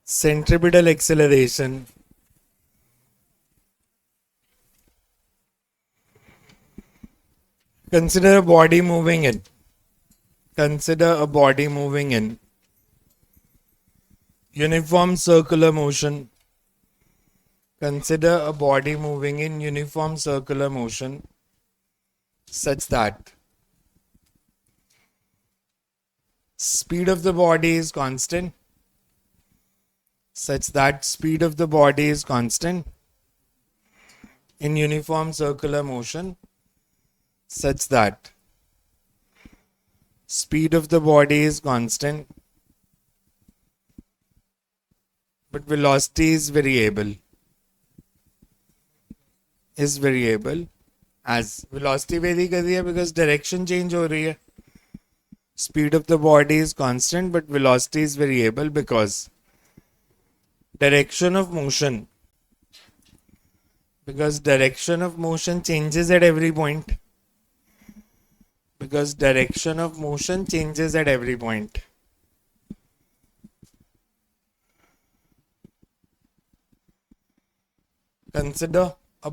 Centripetal acceleration. Consider a body moving in. Consider a body moving in uniform circular motion. Consider a body moving in uniform circular motion such that speed of the body is constant. Such that speed of the body is constant in uniform circular motion. Such that speed of the body is constant but velocity is variable. Is variable as velocity vary कर रही है because direction change हो रही है. Speed of the body is constant but velocity is variable because direction of motion changes at every point. Because direction of motion changes at every point. Consider a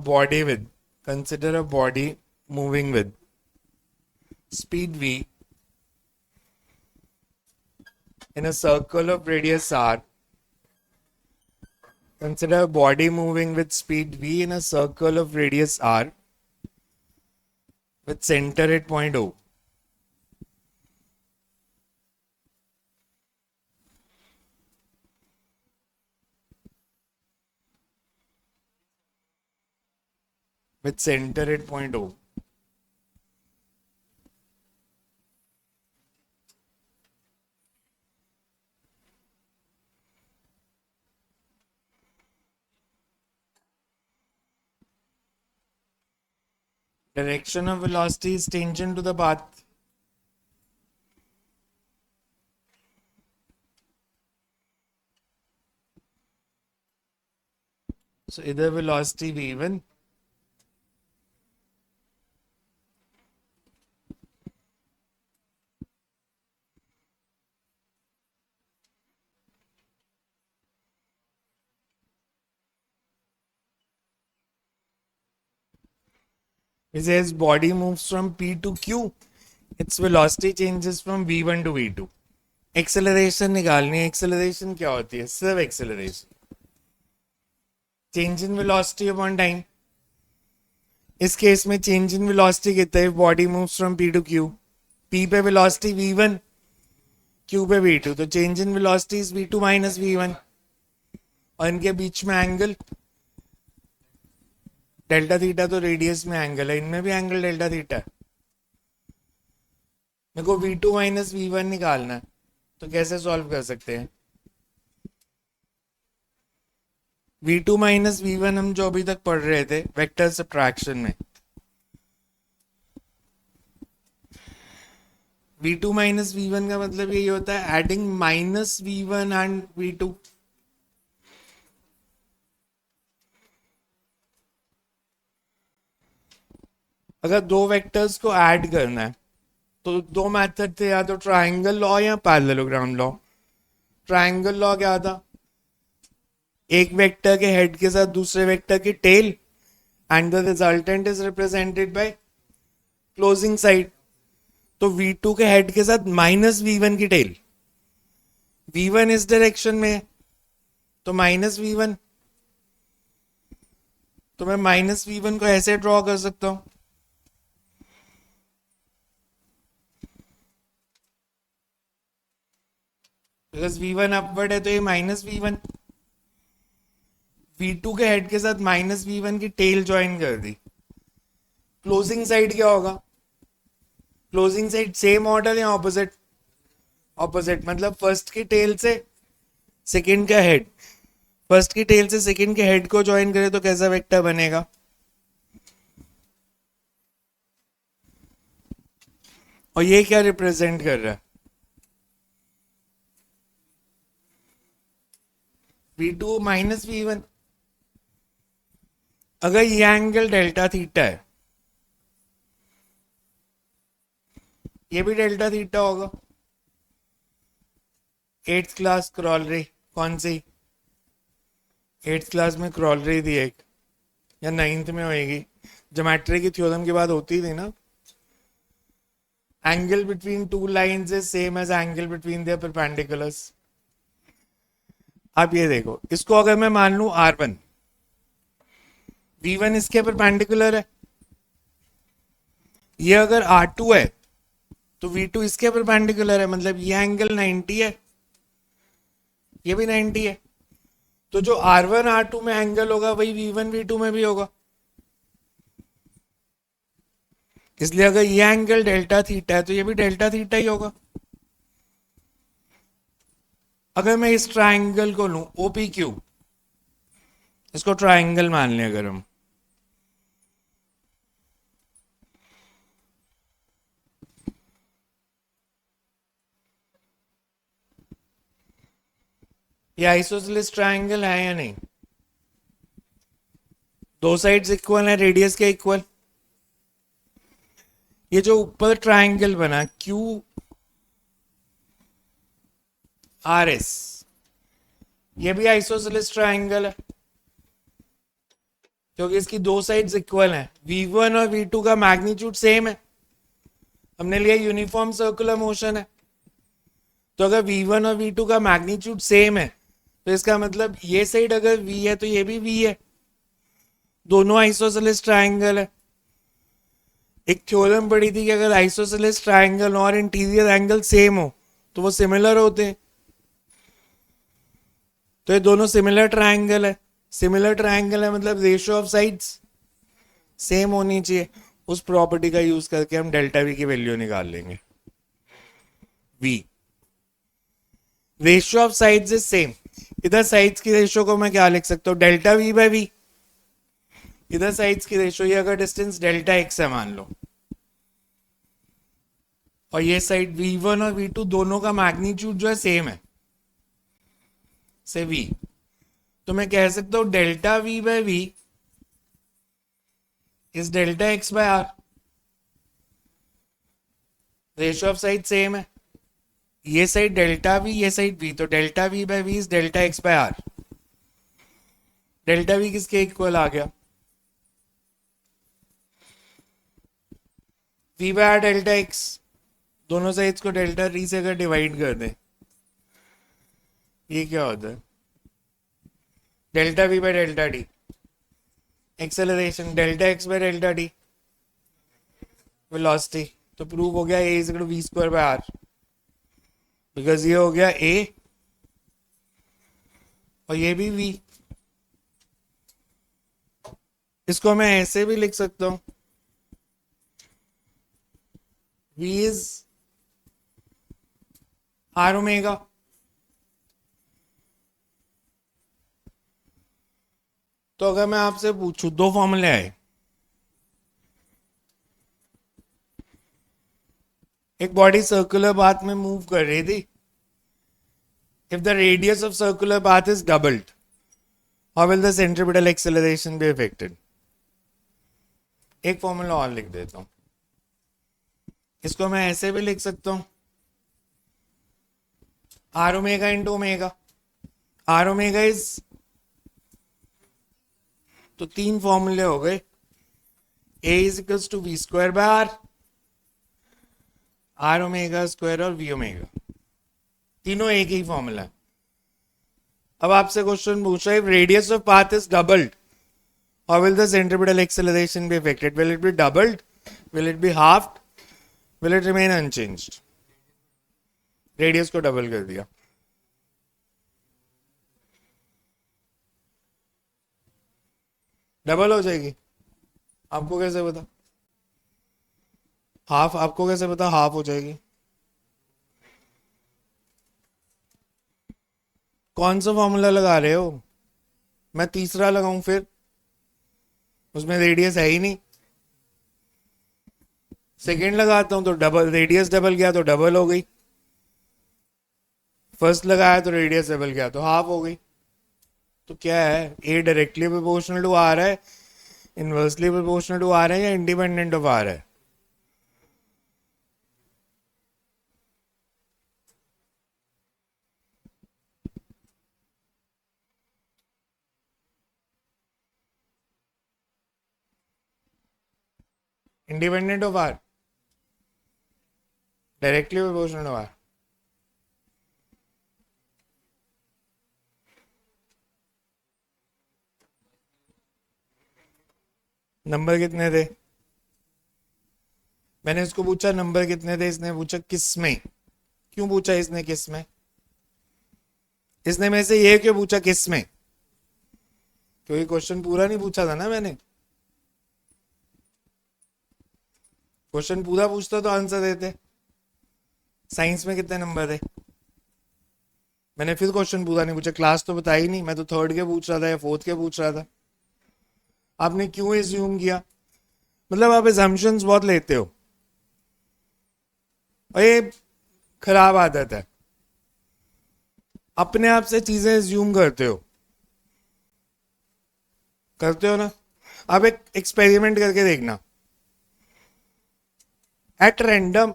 body moving with speed v in a circle of radius r. Consider a body moving with speed v in a circle of radius r with center at point O. With center at point O. Direction of velocity is tangent to the path. So either velocity v1 it says body moves from P to Q. Its velocity changes from v1 to v2. Acceleration निकालनी है. Acceleration क्या होती है? सिर्फ acceleration change in velocity upon time. इस case में change in velocity कितना है? Body moves from P to Q. P पे वेलोसिटी v1, क्यू पे v2, तो change in velocity is v2 minus v1 और इनके बीच में एंगल डेल्टा थीटा. तो रेडियस में एंगल है, इनमें भी एंगल डेल्टा थीटा है. मेरे को v2 माइनस v1 निकालना है, तो कैसे सॉल्व कर सकते हैं? v2 माइनस v1 हम जो अभी तक पढ़ रहे थे वेक्टर सब्ट्रैक्शन में. v2 माइनस v1 का मतलब यही होता है adding minus v1 and v2. अगर दो वेक्टर्स को ऐड करना है तो दो मेथड थे, या तो ट्रायंगल लॉ या पैरेललोग्राम लॉ. ट्रायंगल लॉ क्या था? एक वेक्टर के हेड के साथ दूसरे वेक्टर की tail end the resultant is represented by closing side. तो v2 के हेड के साथ माइनस v1 की टेल. v1 इस डायरेक्शन में है तो माइनस v1. तो मैं माइनस v1 को ऐसे ड्रॉ कर सकता हूं. बिकॉज v1 अपवर्ड है तो ये माइनस v1. v2 के हेड के साथ माइनस v1 की टेल ज्वाइन कर दी. क्लोजिंग साइड क्या होगा? क्लोजिंग साइड सेम ऑर्डर या ऑपोजिट? ऑपोजिट. मतलब फर्स्ट की टेल से सेकंड का हेड, फर्स्ट की टेल से सेकंड के हेड को ज्वाइन करे तो कैसा वेक्टर बनेगा? और ये क्या रिप्रेजेंट कर रहा है? v2 minus v1. अगर ये एंगल डेल्टा थीटा है, ये भी डेल्टा थीटा होगा. 8th क्लास क्रॉलरी कौन सी? 8th क्लास में क्रॉल रही थी एक, या 9th में होएगी, ज्योमेट्री की थ्योरम के बाद होती थी ना, angle between two lines is same as angle between their perpendiculars. अब ये देखो, इसको अगर मैं मान लूं R1, V1 इसके परपेंडिकुलर है, ये अगर R2 है तो V2 इसके परपेंडिकुलर है, मतलब ये एंगल 90 है, ये भी 90 है, तो जो R1 R2 में एंगल होगा वही V1 V2 में भी होगा। इसलिए अगर ये एंगल डेल्टा थीटा है तो ये भी डेल्टा थीटा ही होगा। अगर मैं इस ट्राइंगल को लूं OPQ, इसको ट्राइंगल मान लें अगर हम, ये आइसोसेलेस ट्राइंगल है या नहीं? दो साइड्स इक्वल है, रेडियस के इक्वल। ये जो ऊपर ट्राइंगल बना QRS, ये भी आइसोसेलेस ट्राइंगल है, क्योंकि इसकी दो साइड्स इक्वल हैं। V1 और V2 का मैग्नीट्यूड सेम है, हमने लिया यूनिफॉर्म सर्कुलर मोशन है, तो अगर V1 और V2 का मैग्नीट्यूड सेम है तो इसका मतलब ये साइड अगर V है तो ये भी V है, दोनों आइसोसेलेस ट्राइंगल है। एक थ्योरम पढ़ी थी कि अगर आइसोसेलेस ट्राइंगल और इंटीरियर एंगल सेम हो तो वो सिमिलर होते हैं, तो ये दोनों सिमिलर ट्राइंगल है। सिमिलर ट्राइंगल है मतलब रेशियो ऑफ साइड्स सेम होनी चाहिए। उस प्रॉपर्टी का यूज करके हम डेल्टा वी की वैल्यू निकाल लेंगे। V ratio of sides is same, इधर साइड्स की रेशियो को मैं क्या लिख सकता हूँ, डेल्टा V बाय V। इधर साइड्स की रेशियो, ये अगर डिस्टेंस डेल्टा x है मान लो, और ये साइड V1 और V2 दोनों का मैग्नीट्यूड जो है सेम है से V, तो मैं कह सकता हूं delta V by V is delta x by R। Ratio of side same है, ये साइड डेल्टा V, ये साइड V, तो delta V by V is delta x by R। Delta V किसके इक्वल आ गया, V by R delta x। दोनों sides को delta t से अगर डिवाइड कर दें, ये क्या होता है, delta V by delta t. Acceleration delta x by delta T. Velocity, तो प्रूव हो गया a is equal to v square by r, because ये हो गया a और ये भी v। इसको मैं ऐसे भी लिख सकता हूं, v इज r ओमेगा। तो अगर मैं आपसे पूछूं, दो फॉर्मूले आए, एक बॉडी सर्कुलर पाथ में मूव कर रही थी, if the radius of circular path is doubled, how will the centripetal acceleration be affected. एक फॉर्मूला और लिख देता हूं, इसको मैं ऐसे भी लिख सकता हूं, R omega into omega. R omega is, तो तीन फॉर्मूले हो गए, A is equals to V square by R, R omega square और वी ओमेगा, तीनों एक ही फॉर्मूला है। अब आपसे क्वेश्चन पूछा, if radius of path is doubled, how will the centripetal acceleration be affected? Will it be doubled? Will it be halved? Will it remain unchanged? Radius को double कर दिया, डबल हो जाएगी। आपको कैसे पता, हाफ, आपको कैसे पता हाफ हो जाएगी? कौन सा फॉर्मूला लगा रहे हो? मैं तीसरा लगाऊं फिर, उसमें रेडियस है ही नहीं। सेकेंड लगाता हूं तो डबल, रेडियस डबल गया तो डबल हो गई। फर्स्ट लगाया तो रेडियस डबल गया तो हाफ हो गई। तो क्या है, ए डायरेक्टली प्रोपोर्शनल टू आर है, इनवर्सली प्रोपोर्शनल टू आर है, या इंडिपेंडेंट ऑफ आर है? independent of R, directly proportional to R. Number कितने थे? मैंने इसको पूछा नंबर कितने थे, इसने पूछा किस में। क्यों पूछा इसने किस में? इसने मेरे से ये क्यों पूछा किस में? क्योंकि क्वेश्चन पूरा नहीं पूछा था ना मैंने। क्वेश्चन पूरा पूछता तो आंसर देते। साइंस में कितने नंबर थे? मैंने फिर क्वेश्चन पूरा नहीं पूछा, क्लास तो बताई नहीं, मैं तो थर्ड के पूछ रहा था या फोर्थ के पूछ रहा था। आपने क्यों एज्यूम किया? मतलब आप एजम्पशंस बहुत लेते हो और ये खराब आदत है। अपने आप से चीजें एज्यूम करते हो ना। आप एक एक्सपेरिमेंट करके देखना, एट रैंडम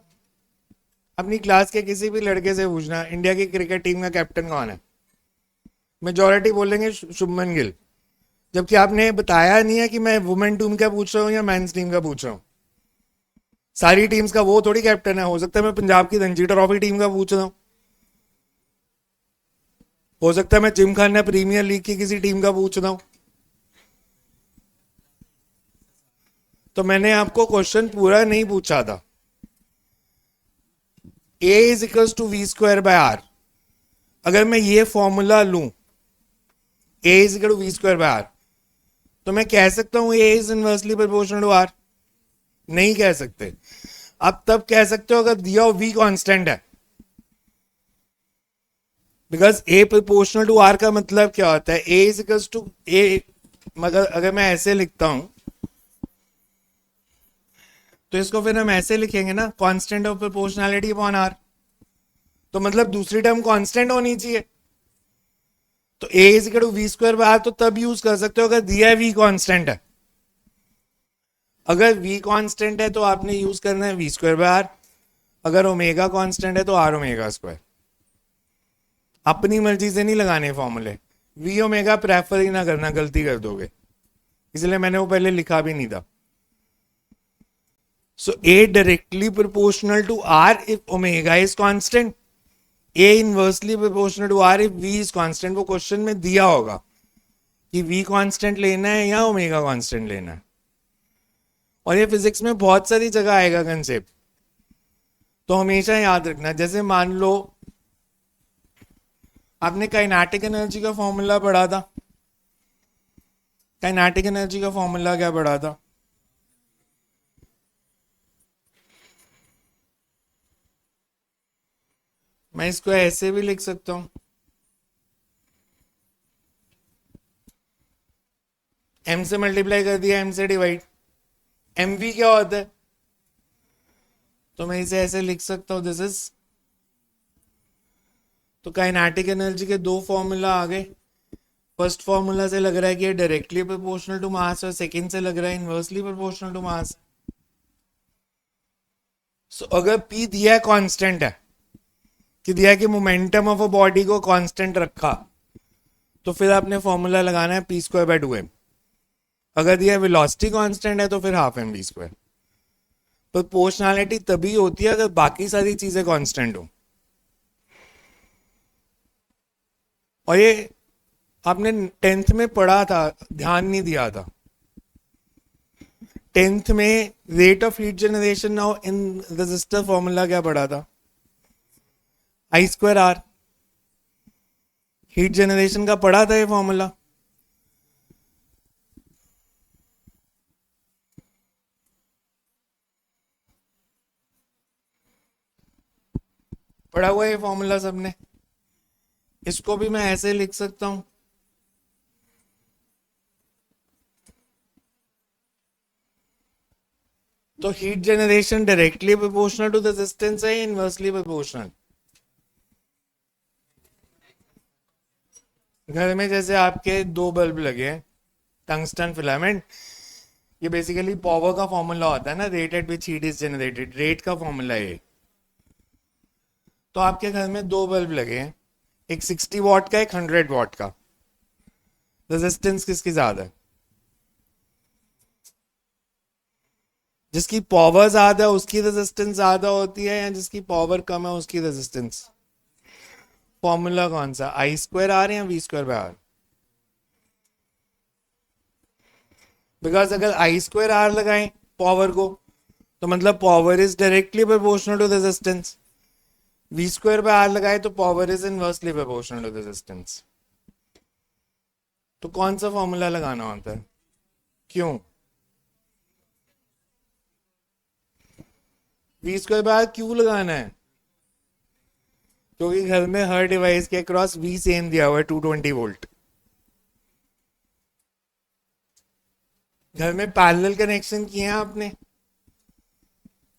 अपनी क्लास के किसी भी लड़के से पूछना इंडिया की क्रिकेट टीम का कैप्टन कौन है, मेजोरिटी बोलेंगे शुभमन गिल। जबकि आपने बताया नहीं है कि मैं वुमेन टीम का पूछ रहा हूँ या मेंस टीम का पूछ रहा हूँ। सारी टीम्स का वो थोड़ी कैप्टन है, हो सकता है मैं पंजाब की रणजी ट्रॉफी टीम का पूछ रहा हूँ, हो सकता है मैं जिम खाना प्रीमियर लीग की किसी टीम का पूछ रहा हूँ। तो मैंने आपको क्वेश्चन पूरा नहीं पूछा था। A is equals to V square by R. अगर मैं ये फॉर्मूला लूं A is equal to V square by R, तो मैं कह सकता हूं A is inversely proportional to R? नहीं कह सकते। अब तब कह सकते हो अगर दिया हो V कांस्टेंट है, because A proportional to R का मतलब क्या होता है? A is equals to A, मगर अगर मैं ऐसे लिखता हूं तो इसको फिर हम ऐसे लिखेंगे ना, constant of proportionality upon R. तो मतलब दूसरी टर्म कांस्टेंट होनी चाहिए। तो A is equal to V square by R तो तब यूज कर सकते हो अगर दिया है V कांस्टेंट है। अगर V कांस्टेंट है तो आपने यूज करना है वी स्क्वायर बाय आर, अगर ओमेगा कांस्टेंट है तो आर ओमेगा स्क्वायर। अपनी मर्जी से नहीं लगाने फॉर्मूले, वी ओमेगा प्रेफर ही ना करना, गलती कर दोगे, इसलिए मैंने वो पहले लिखा भी नहीं था। So A directly proportional to R if omega is constant, A inversely proportional to R if V is constant। वो क्वेश्चन में दिया होगा कि V कांस्टेंट लेना है या ओमेगा कांस्टेंट लेना है, और ये फिजिक्स में बहुत सारी जगह आएगा कंसेप्ट, तो हमेशा याद रखना। जैसे मान लो आपने काइनेटिक एनर्जी का फॉर्मूला पढ़ा था, काइनेटिक एनर्जी का फॉर्मूला क्या पढ़ा था? मैं इसको ऐसे भी लिख सकता हूं, m से मल्टीप्लाई कर दिया m से डिवाइड, mv क्या होता है? तो मैं इसे ऐसे लिख सकता हूं, दिस इज। तो काइनेटिक एनर्जी के दो फॉर्मूला आ गए। फर्स्ट फॉर्मूला से लग रहा है कि ये डायरेक्टली प्रोपोर्शनल टू मास, और सेकंड से लग रहा है इनवर्सली प्रोपोर्शनल टू मास। सो अगर p दिया है कांस्टेंट है, कि दिया है कि मोमेंटम ऑफ अ बॉडी को कांस्टेंट रखा, तो फिर आपने फॉर्मूला लगाना है p स्क्वायर बाय 2m। अगर दिया वेलोसिटी कांस्टेंट है तो फिर half M V square. Proportionality तभी होती है अगर बाकी सारी चीजें कांस्टेंट हो। और ये आपने 10th में पढ़ा था, ध्यान नहीं दिया था। 10th में rate of heat generation now in resistor formula क्या पढ़ा था? I square R. Heat generation का पढ़ा था ये फॉर्मूला? पढ़ा हुआ ये फॉर्मूला सबने? इसको भी मैं ऐसे लिख सकता हूं, तो heat generation directly proportional to the resistance है, इनवर्सली प्रोपोर्शनल? घर में जैसे आपके दो बल्ब लगे हैं, टंगस्टन फिलामेंट, ये बेसिकली पावर का फॉर्मूला होता है ना, rate at which heat is generated, rate का फॉर्मूला है। तो आपके घर में दो बल्ब लगे हैं, एक 60 वॉट का, एक 100 वॉट का, रेजिस्टेंस किसकी ज्यादा है? जिसकी पावर ज्यादा है उसकी रेजिस्टेंस ज्यादा होती है, या जिसकी पावर कम है उसकी रेजिस्टेंस? फॉर्मूला कौन सा, आई स्क्वायर आर या V square by R? Because अगर आई स्क्वायर आर लगाएं पावर को, तो मतलब power is directly proportional to resistance. V square by R लगाए तो power is inversely proportional to resistance. तो कौन सा फॉर्मूला लगाना होता है? क्यों? वी स्क्वायर बाय आर क्यों लगाना है? क्योंकि घर में हर डिवाइस के अक्रॉस वी सेम दिया हुआ है, 220 वोल्ट। घर में पैरेलल कनेक्शन किए हैं आपने,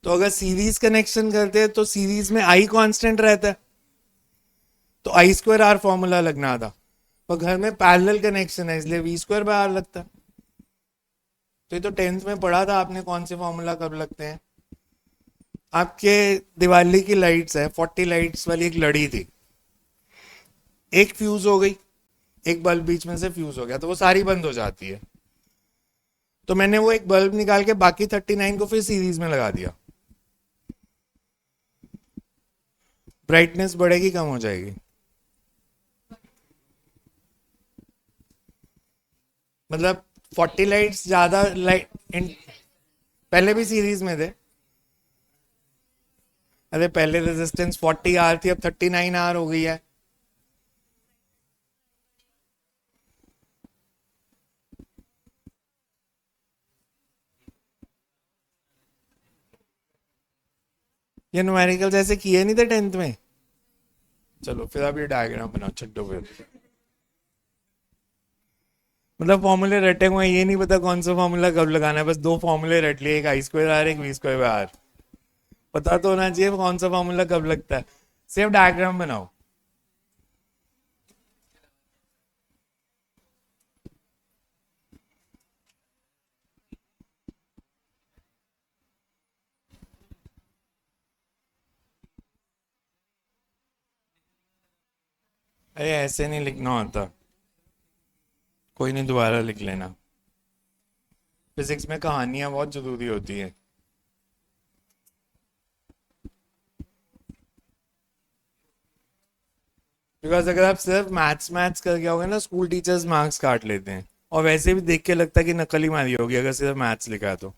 तो अगर सीरीज कनेक्शन करते हैं तो सीरीज में आई कांस्टेंट रहता है, तो आई स्क्वायर आर फॉर्मूला लगना था। पर घर में पैरेलल कनेक्शन है इसलिए वी स्क्वायर बाय आर लगता है। तो ये तो 10th में पढ़ा था आपने, कौन से फॉर्मूला कब लगते हैं। आपके दिवाली की लाइट्स है, 40 लाइट्स वाली एक लड़ी थी, एक फ्यूज हो गई, एक बल्ब बीच में से फ्यूज हो गया, तो वो सारी बंद हो जाती है। तो मैंने वो एक बल्ब निकाल के बाकी 39 को फिर सीरीज में लगा दिया। ब्राइटनेस बढ़ेगी कम हो जाएगी? मतलब 40 लाइट्स ज्यादा लाइट पहले भी सीरीज में थे। अरे पहले रेजिस्टेंस 40 आर थी, अब 39 आर हो गई है। ये न्यूमेरिकल्स ऐसे किए नहीं थे 10th में। चलो फिर आप ये डायग्राम बनाओ, छड्डो फिर। मतलब फॉर्मूले रटे हुए हैं, ये नहीं पता कौन सा फॉर्मूला कब लगाना है, बस दो फॉर्मूले रट लिए, एक आई स्क्वायर आर एक वी स्क्वायर आर। पता तो होना चाहिए कौन सा फॉर्मूला कब लगता है। सिर्फ डायग्राम बनाओ। अरे ऐसे नहीं लिखना होता, कोई नहीं, दोबारा लिख लेना। फिजिक्स में कहानियां बहुत जरूरी होती है। बिकॉज अगर आप सिर्फ मैथ्स मैथ्स करके आओगे ना, स्कूल टीचर्स मार्क्स काट लेते हैं, और वैसे भी देख के लगता है कि नकल ही मारी होगी अगर सिर्फ मैथ्स लिखा है तो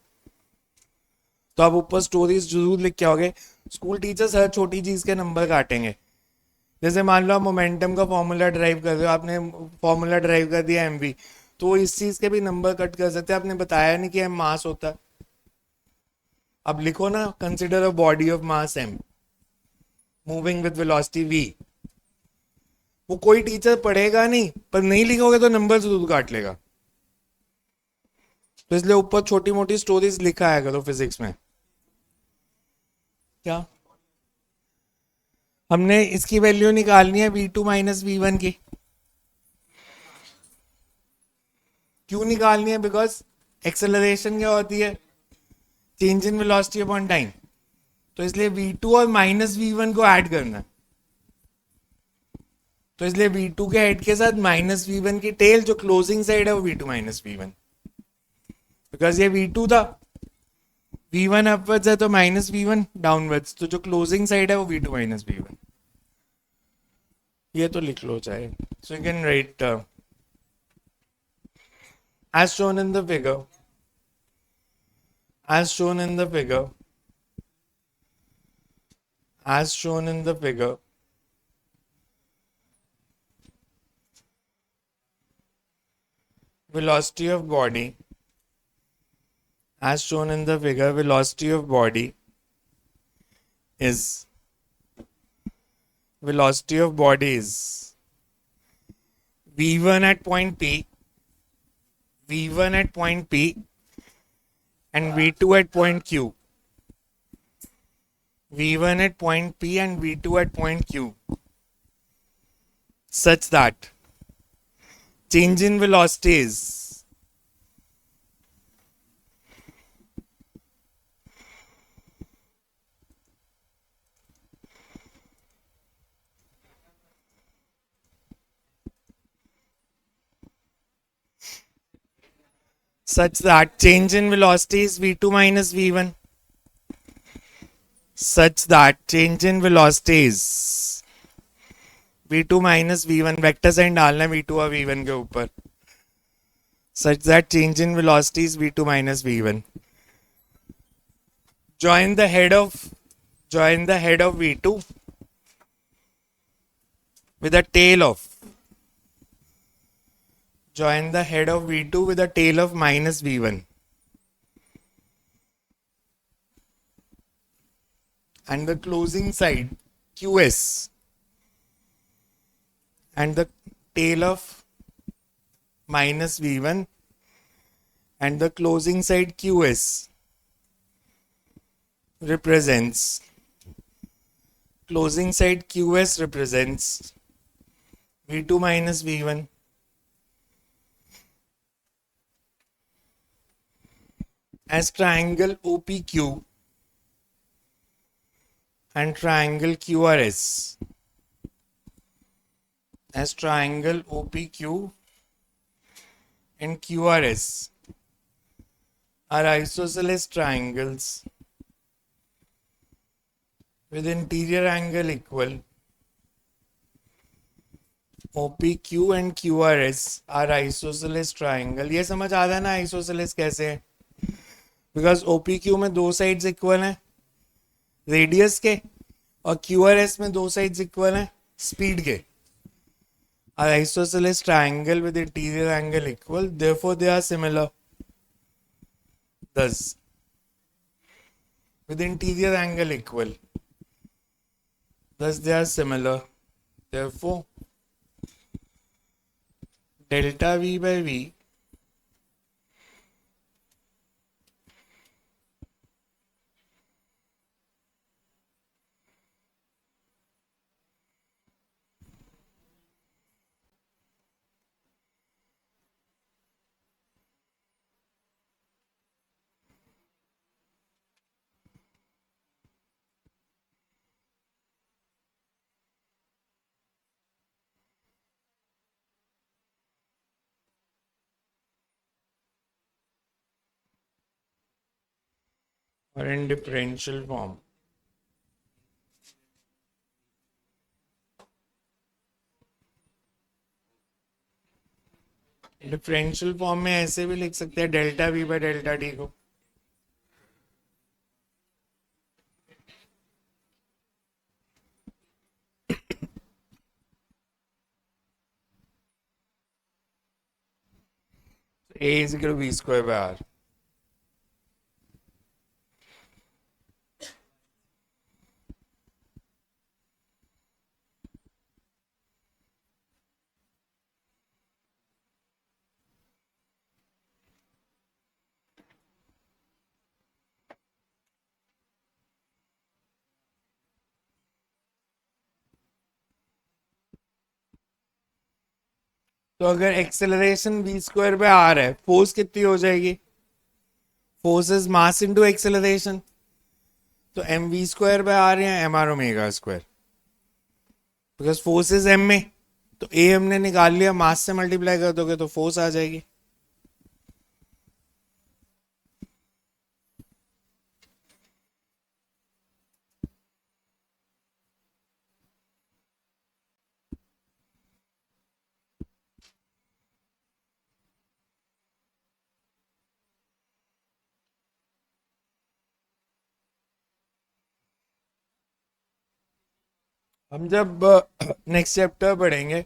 आप ऊपर स्टोरीज जरूर लिख के आओगे। स्कूल टीचर्स हर छोटी चीज के नंबर काटेंगे। जैसे मान लो आप मोमेंटम का फॉर्मूला ड्राइव कर रहे हो, आपने फॉर्मूला ड्राइव कर दिया एमवी, तो वो इस चीज के भी नंबर कट कर सकते हैं। आपने बताया नहीं कि एम मास होता है। अब लिखो ना, consider a body of mass M moving with velocity V. वो कोई टीचर पढ़ेगा नहीं, पर नहीं लिखोगे तो नंबर जरूर काट लेगा। तो इसलिए ऊपर छोटी मोटी स्टोरीज लिखा है करो फिजिक्स में। क्या? हमने इसकी वैल्यू निकालनी है v2 - v1 की। क्यों निकालनी है? बिकॉज एक्सेलरेशन क्या होती है? Change in velocity upon time. तो इसलिए v2 और -v1 को ऐड करना है। तो इसलिए v2 के हेड के साथ -v1 की टेल, जो क्लोजिंग साइड है वो v2 - v1। बिकॉज ये v2 था, v1 अपवर्ड्स है तो -v1 डाउनवर्ड्स, तो जो क्लोजिंग साइड है वो v2 - v1। ये तो लिख लो चाहे। So you can write as shown in the figure, as shown in the figure, as shown in the figure, velocity of body, as shown in the figure, velocity of body is velocity of body is v1 at point P, v1 at point P, and v2 at point Q. v1 at point P and v2 at point Q, such that change in velocity is such that change in velocity is v2 minus v1, such that change in velocity is v2 minus v1, vector sign डालना है v2 और v1 के ऊपर, such that change in velocity is v2 minus v1. Join the head of v2 with a tail of v2 with a tail of minus v1, and the closing side qs and the tail of minus v1 and the closing side qs represents v2 minus v1. As triangle OPQ and triangle QRS, as triangle OPQ and QRS are isosceles triangles with interior angle equal, OPQ and QRS are isosceles triangle. ये समझ आता है ना isosceles कैसे है? Because OPQ में दो sides equal हैं रेडियस के, और QRS में दो साइड्स इक्वल हैं स्पीड के. Are isosceles triangle with interior angle equal, therefore they are similar. Thus, with interior angle equal, thus they are similar. Therefore, delta V by V or in differential form. Differential form में ऐसे भी लिख सकते हैं delta we bye delta T को. A is equal to v square by r. तो अगर acceleration v square by R है, फोर्स कितनी हो जाएगी? Force is mass into acceleration, तो M V square by R या M R omega square, because force is M में, तो ए हमने निकाल लिया, मास से मल्टीप्लाई कर दोगे तो फोर्स आ जाएगी. हम जब नेक्स्ट चैप्टर पढ़ेंगे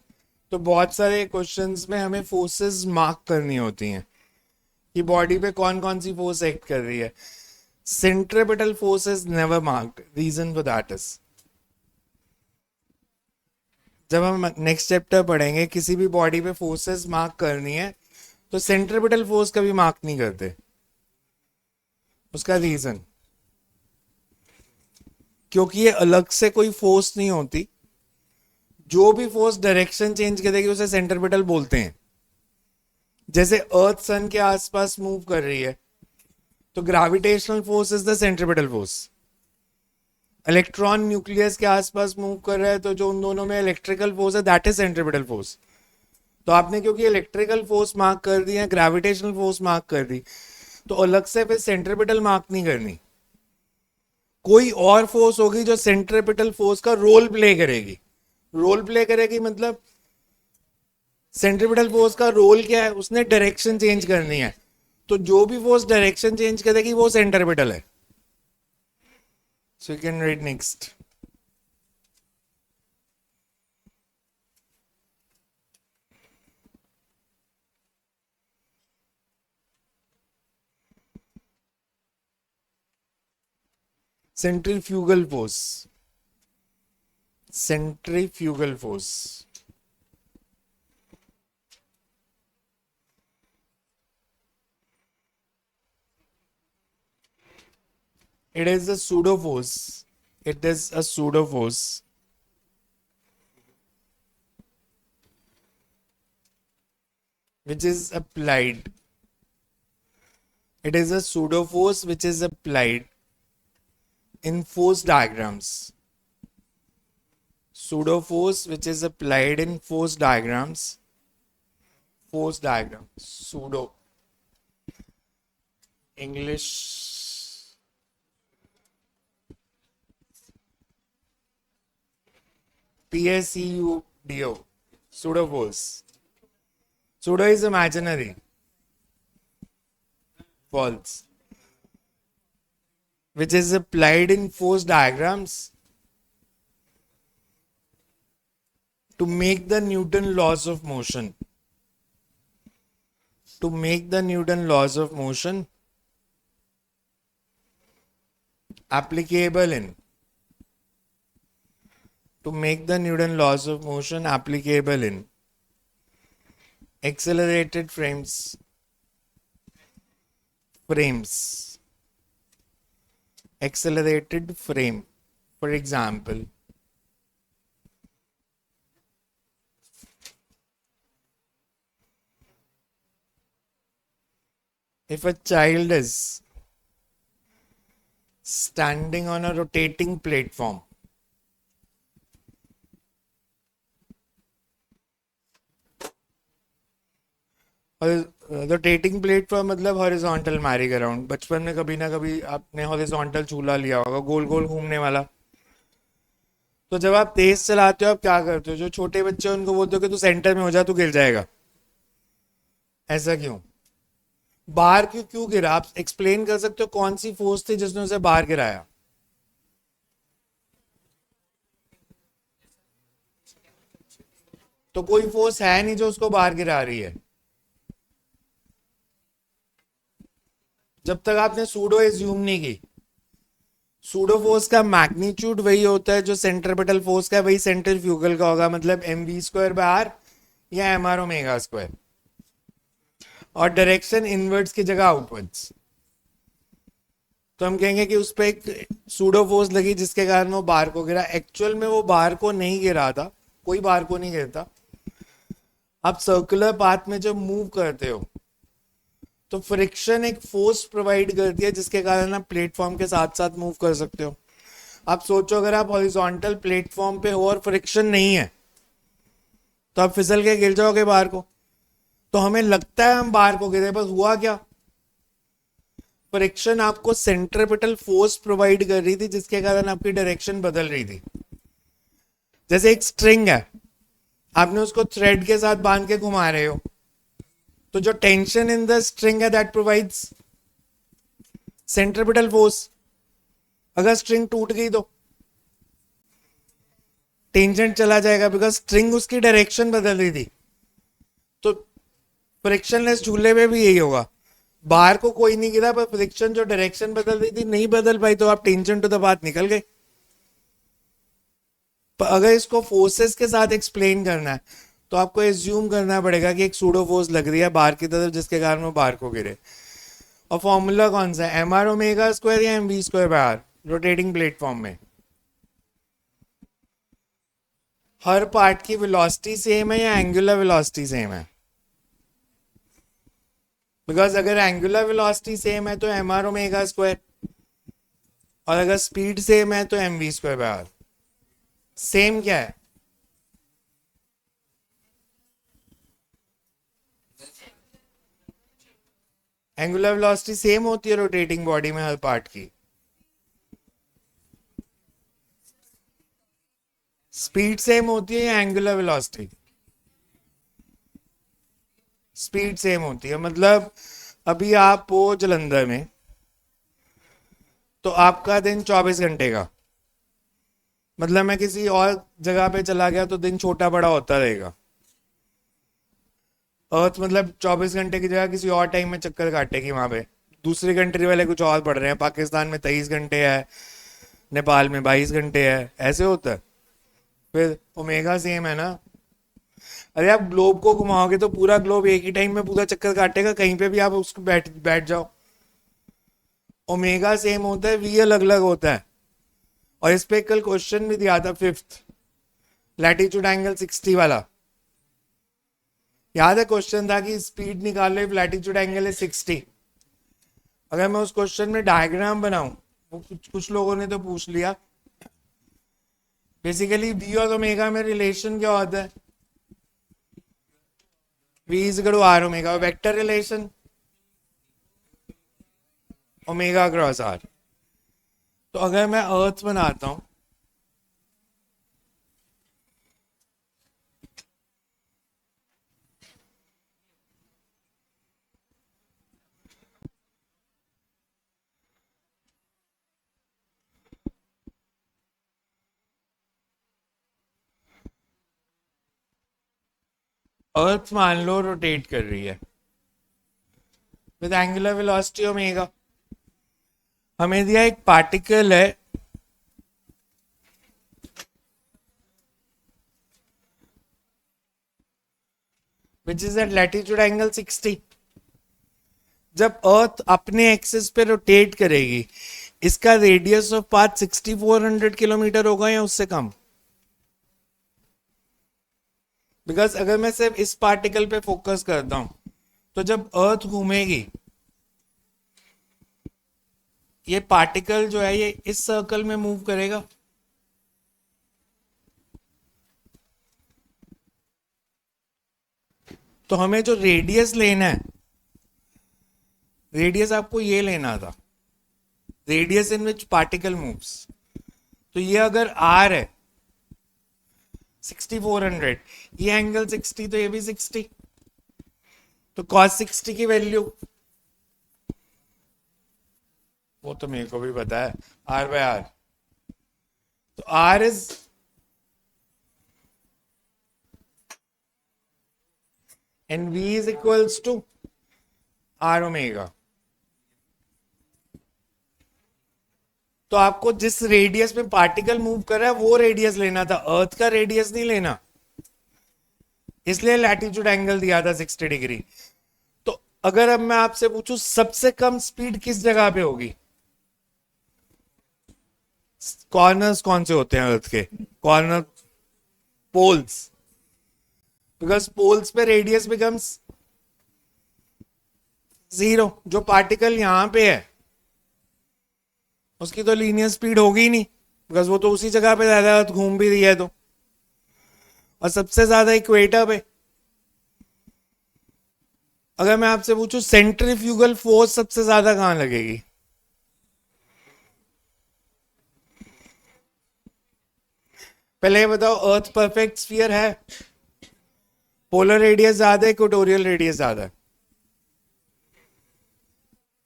तो बहुत सारे क्वेश्चंस में हमें फोर्सेस मार्क करनी होती हैं कि बॉडी पे कौन कौन सी फोर्स एक्ट कर रही है. Centripetal force is never marked. Reason for that is, जब हम नेक्स्ट चैप्टर पढ़ेंगे किसी भी बॉडी पे फोर्सेस मार्क करनी है तो सेंट्रिपिटल फोर्स कभी मार्क नहीं करते. उसका रीजन, क्योंकि ये अलग से कोई फोर्स नहीं होती. जो भी फोर्स डायरेक्शन चेंज करेगी उसे सेंट्रिपिटल बोलते हैं. जैसे अर्थ सन के आसपास मूव कर रही है तो gravitational force is the centripetal force. Electron nucleus के आसपास मूव कर रहा है तो जो उन दोनों में इलेक्ट्रिकल फोर्स है दैट इज सेंट्रिपिटल फोर्स. तो आपने क्योंकि इलेक्ट्रिकल फोर्स मार्क कर दी या ग्रेविटेशनल फोर्स मार्क कर दी, तो अलग से फिर सेंट्रीपिटल मार्क नहीं करनी। कोई और फोर्स होगी जो सेंट्रीपिटल फोर्स का रोल प्ले करेगी। रोल प्ले करेगी मतलब सेंट्रीपिटल फोर्स का रोल क्या है, उसने डायरेक्शन चेंज करनी है। तो जो भी फोर्स डायरेक्शन चेंज करेगी वो सेंट्रीपिटल है। So you can read next. centrifugal force, centrifugal force, it is a pseudo force, it is a pseudo force which is applied, it is a pseudo force which is applied in force diagrams, pseudo force which is applied in force diagrams, force diagram, pseudo, English, PSEUDO, pseudo force. Pseudo is imaginary, false, which is applied in force diagrams to make the Newton laws of motion, to make the Newton laws of motion applicable in, to make the Newton laws of motion applicable in accelerated frames, accelerated frame. For example, if a child is standing on a rotating platform, rotating platform मतलब horizontal Mary ground. बचपन में कभी ना कभी आपने horizontal झूला लिया होगा, गोल गोल घूमने वाला। तो जब आप तेज चलाते हो आप क्या करते हो, जो छोटे बच्चे हैं उनको बोलते हो कि तू सेंटर में हो जा, तू गिर जाएगा। ऐसा क्यों? बाहर क्यों क्यों गिरा? आप एक्सप्लेन कर सकते हो कौन सी फोर्स थी जिसने उसे बाहर गिराया? तो कोई फोर्स है नहीं जो उसको बाहर गिरा रही है। जब तक आपने सूडो एज्यूम नहीं की। सूडो फोर्स का मैग्नीट्यूड वही होता है जो सेंट्रीपिटल फोर्स का, वही सेंट्रीफ्यूगल का होगा, मतलब mv²/r या mr⍵², और डायरेक्शन इनवर्ड्स की जगह आउटवर्ड्स। तो हम कहेंगे कि उस पर एक सूडो फोर्स लगी जिसके कारण वो बार को गिरा। एक्चुअल में वो बार को नहीं गिरा था, कोई बार को नहीं गिरता। आप सर्कुलर पाथ में जब मूव करते हो तो फ्रिक्शन एक फोर्स प्रोवाइड करती है जिसके कारण आप प्लेटफॉर्म के साथ साथ मूव कर सकते हो। आप सोचो अगर आप हॉरिजॉन्टल प्लेटफॉर्म पे हो और फ्रिक्शन नहीं है तो आप फिसल के गिर जाओगे बाहर को। तो हमें लगता है हम बाहर को गिरे, बस हुआ क्या? फ्रिक्शन आपको सेंट्रीपिटल फोर्स प्रोवाइड कर रही थी जिसके कारण आपकी डायरेक्शन बदल रही थी। जैसे एक स्ट्रिंग है, आपने उसको थ्रेड के साथ बांध के घुमा रहे हो, तो जो टेंशन इन द स्ट्रिंग है दैट प्रोवाइड्स सेंट्रीपिटल फोर्स। अगर स्ट्रिंग टूट गई तो टेंजेंट चला जाएगा, बिकॉज स्ट्रिंग उसकी डायरेक्शन बदल रही थी। तो फ्रिक्शनलेस झूले में भी यही होगा, बाहर को कोई नहीं गिरा पर फ्रिक्शन जो डायरेक्शन बदल रही थी नहीं बदल पाई, तो आप टेंशन टू द पाथ निकल गए। पर अगर इसको फोर्सेस के साथ एक्सप्लेन करना है तो आपको एज्यूम करना पड़ेगा कि एक सूडो फोर्स लग रही है बाहर की तरफ जिसके कारण वो बाहर को गिरे। और फॉर्मूला कौन सा है? mr⍵² या mv²/r रोटेटिंग प्लेटफॉर्म में। हर पार्ट की वेलोसिटी सेम है या एंगुलर वेलोसिटी सेम है? बिकॉज अगर एंगुलर वेलोसिटी सेम है तो mr⍵², और अगर स्पीड सेम है तो mv²/r। सेम क्या है? एंगुलर वेलोसिटी सेम होती है रोटेटिंग बॉडी में हर पार्ट की. स्पीड सेम होती है या एंगुलर वेलोसिटी? स्पीड सेम होती है. मतलब अभी आप हो जलंधर में, तो आपका दिन 24 घंटे का. मतलब मैं किसी और जगह पे चला गया तो दिन छोटा बड़ा होता रहेगा. अर्थ मतलब 24 घंटे की जगह किसी और टाइम में चक्कर काटेगी वहां पे. दूसरी कंट्री वाले कुछ और पढ़ रहे हैं. पाकिस्तान में 23 घंटे है, नेपाल में 22 घंटे है, ऐसे होता है. फिर ओमेगा सेम है ना. अरे आप ग्लोब को घुमाओगे तो पूरा ग्लोब एक ही टाइम में पूरा चक्कर काटेगा. कहीं पे भी आप उसको बैठ बैठ जाओ. ओमेगा सेम होता है, वी अलग अलग होता है. और इस पे कल क्वेश्चन भी दिया था, फिफ्थ लैटिट्यूड एंगल 60 वाला. याद है क्वेश्चन था कि स्पीड निकालो इफ लैटिट्यूड एंगल है 60. अगर मैं उस क्वेश्चन में डायग्राम बनाऊं, वो कुछ लोगों ने तो पूछ लिया. बेसिकली वी और ओमेगा में रिलेशन क्या होता है? V is equal to R omega, vector relation omega cross R. तो अगर मैं अर्थ बनाता हूं, अर्थ मान लो रोटेट कर रही है विद एंगुलर वेलोसिटी ओमेगा. हमें दिया एक पार्टिकल है which is at latitude angle 60. जब अर्थ अपने एक्सिस पे रोटेट करेगी, इसका रेडियस ऑफ पाथ 6400 किलोमीटर होगा या उससे कम? बिकॉज अगर मैं सिर्फ इस पार्टिकल पे फोकस करता हूं, तो जब अर्थ घूमेगी, ये पार्टिकल जो है ये इस सर्कल में मूव करेगा. तो हमें जो रेडियस लेना है, रेडियस आपको ये लेना था, radius in which particle moves. तो ये अगर आर है 6400, ये एंगल 60, तो ये भी 60. तो cos 60 की वैल्यू वो तो मेरे को भी पता है, आर बाय आर. तो R is and V is equals to R omega. तो आपको जिस रेडियस में पार्टिकल मूव कर रहा है वो रेडियस लेना था, अर्थ का रेडियस नहीं लेना. इसलिए लैटिट्यूड एंगल दिया था 60 डिग्री. तो अगर अब मैं आपसे पूछूं सबसे कम स्पीड किस जगह पे होगी? कॉर्नर्स कौन से होते हैं अर्थ के? Corner poles. बिकॉज पोल्स पे रेडियस बिकम्स 0. जो पार्टिकल यहां पे है उसकी तो लीनियर स्पीड होगी ही नहीं, बिकॉज वो तो उसी जगह पे ज्यादा अर्थ घूम भी रही है. तो और सबसे ज्यादा इक्वेटर पे. अगर मैं आपसे पूछूं सेंट्रीफ्यूगल फोर्स सबसे ज्यादा कहां लगेगी? पहले ये बताओ, अर्थ परफेक्ट स्फीयर है? पोलर रेडियस ज्यादा है, इक्वेटोरियल रेडियस ज्यादा है?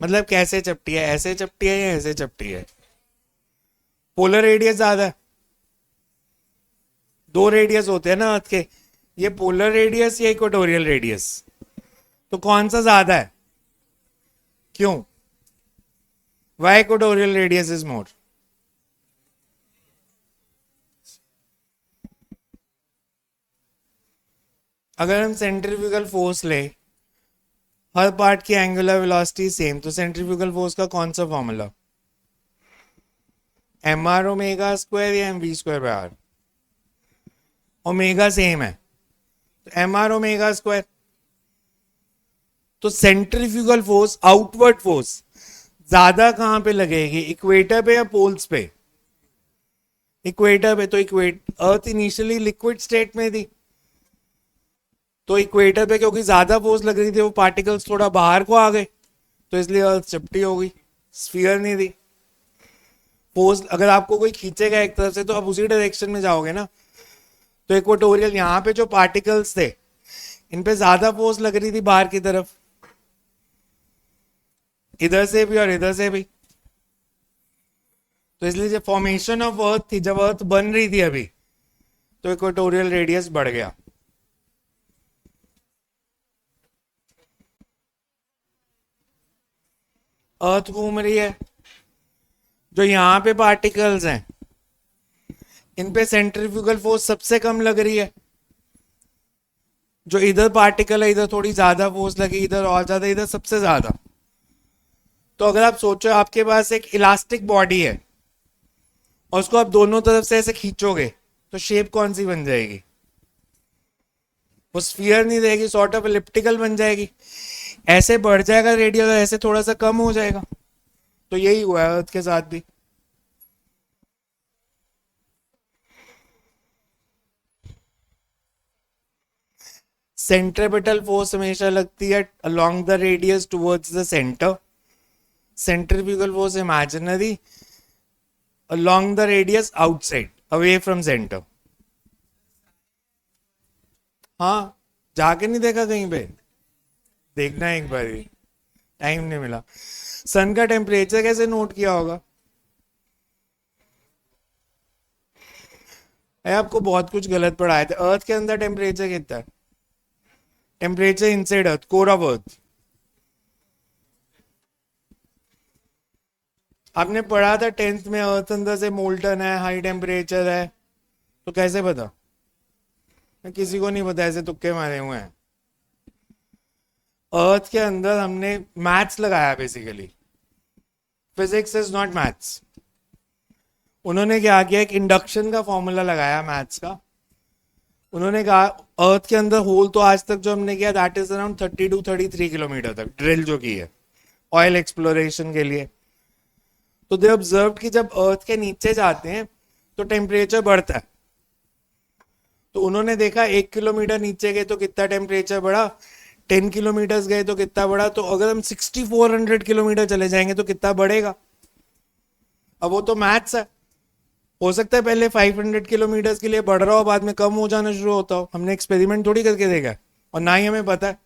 मतलब कैसे चपटी है, ऐसे चपटी है या ऐसे चपटी है? पोलर रेडियस ज्यादा है. दो रेडियस होते हैं ना अर्थ के, ये पोलर रेडियस या इक्वेटोरियल रेडियस. तो कौन सा ज्यादा है? क्यों? Why equatorial radius is more? अगर हम सेंट्रीफ्यूगल फोर्स ले, हर पार्ट की एंगुलर वेलोसिटी सेम, तो सेंट्रीफ्यूगल फोर्स का कौन सा formula? M R omega square या M V square by R? Omega same है तो एम आर ओमेगा स्क्वायर. तो सेंट्रीफ्यूगल फोर्स, आउटवर्ड फोर्स ज्यादा कहां पे लगेगी, इक्वेटर पे या पोल्स पे? इक्वेटर पे. तो अर्थ इनिशियली लिक्विड स्टेट में थी, तो इक्वेटर पे क्योंकि ज्यादा फोर्स लग रही थी, वो पार्टिकल्स थोड़ा बाहर को आ गए, तो इसलिए अर्थ चपटी हो गई, स्फीयर नहीं थी। फोर्स अगर आपको कोई खींचेगा एक तरफ से तो आप उसी डायरेक्शन में जाओगे ना। तो इक्वेटोरियल यहाँ पे जो पार्टिकल्स थे इन पे ज्यादा फोर्स लग रही थी बाहर की तरफ, इधर से भी और इधर से भी। तो इसलिए जब फॉर्मेशन ऑफ अर्थ थी, जब अर्थ बन रही थी अभी, तो इक्वेटोरियल रेडियस बढ़ गया। अर्थ घूम रही है, जो यहाँ पे पार्टिकल्स हैं इन पे सेंट्रीफ्यूगल फोर्स सबसे कम लग रही है। जो इधर पार्टिकल है इधर थोड़ी ज्यादा फोर्स लगी, इधर और ज्यादा, इधर सबसे ज्यादा। तो अगर आप सोचो आपके पास एक इलास्टिक बॉडी है और उसको आप दोनों तरफ से ऐसे खींचोगे तो शेप कौन सी बन जाएगी? वो स्फीयर नहीं रहेगी, सॉर्ट ऑफ एलिप्टिकल बन जाएगी। ऐसे बढ़ जाएगा रेडियस, ऐसे थोड़ा सा कम हो जाएगा। तो यही हुआ है अर्थ के साथ भी। सेंट्रीपिटल फोर्स हमेशा लगती है along the radius towards the centre, centrifugal force imaginary along the radius outside, away from centre. हाँ, जाके नहीं देखा कहीं पे? देखना है एक बार, टाइम नहीं मिला। सन का टेम्परेचर कैसे नोट किया होगा? आपको बहुत कुछ गलत पढ़ाए थे। अर्थ के अंदर टेम्परेचर कितना है? Temperature inside earth, core of earth. आपने पढ़ा था 10th में, अर्थ अंदर से मोल्टन है, हाई टेम्परेचर है। तो कैसे पता? किसी को नहीं पता, ऐसे तुक्के मारे हुए हैं। अर्थ के अंदर हमने मैथ्स लगाया basically. Physics is not maths. उन्होंने क्या किया, एक इंडक्शन का फॉर्मूला लगाया मैथ्स का। उन्होंने कहा अर्थ के अंदर होल तो आज तक जो हमने किया that is around 30 to 33 kilometre तक ड्रिल जो की है ऑयल एक्सप्लोरेशन के लिए। तो दे ऑब्जर्व कि जब अर्थ के नीचे जाते हैं तो टेम्परेचर बढ़ता है। तो उन्होंने देखा 1 किलोमीटर नीचे गए तो कितना टेम्परेचर बढ़ा, 10 किलोमीटर गए तो कितना बढ़ा। तो अगर हम 6400 किलोमीटर चले जाएंगे तो कितना बढ़ेगा? अब वो तो मैथ्स है। हो सकता है पहले 500 किलोमीटर के लिए बढ़ रहा हो, बाद में कम हो जाना शुरू होता हो। हमने एक्सपेरिमेंट थोड़ी करके देखा है, और ना ही हमें पता है।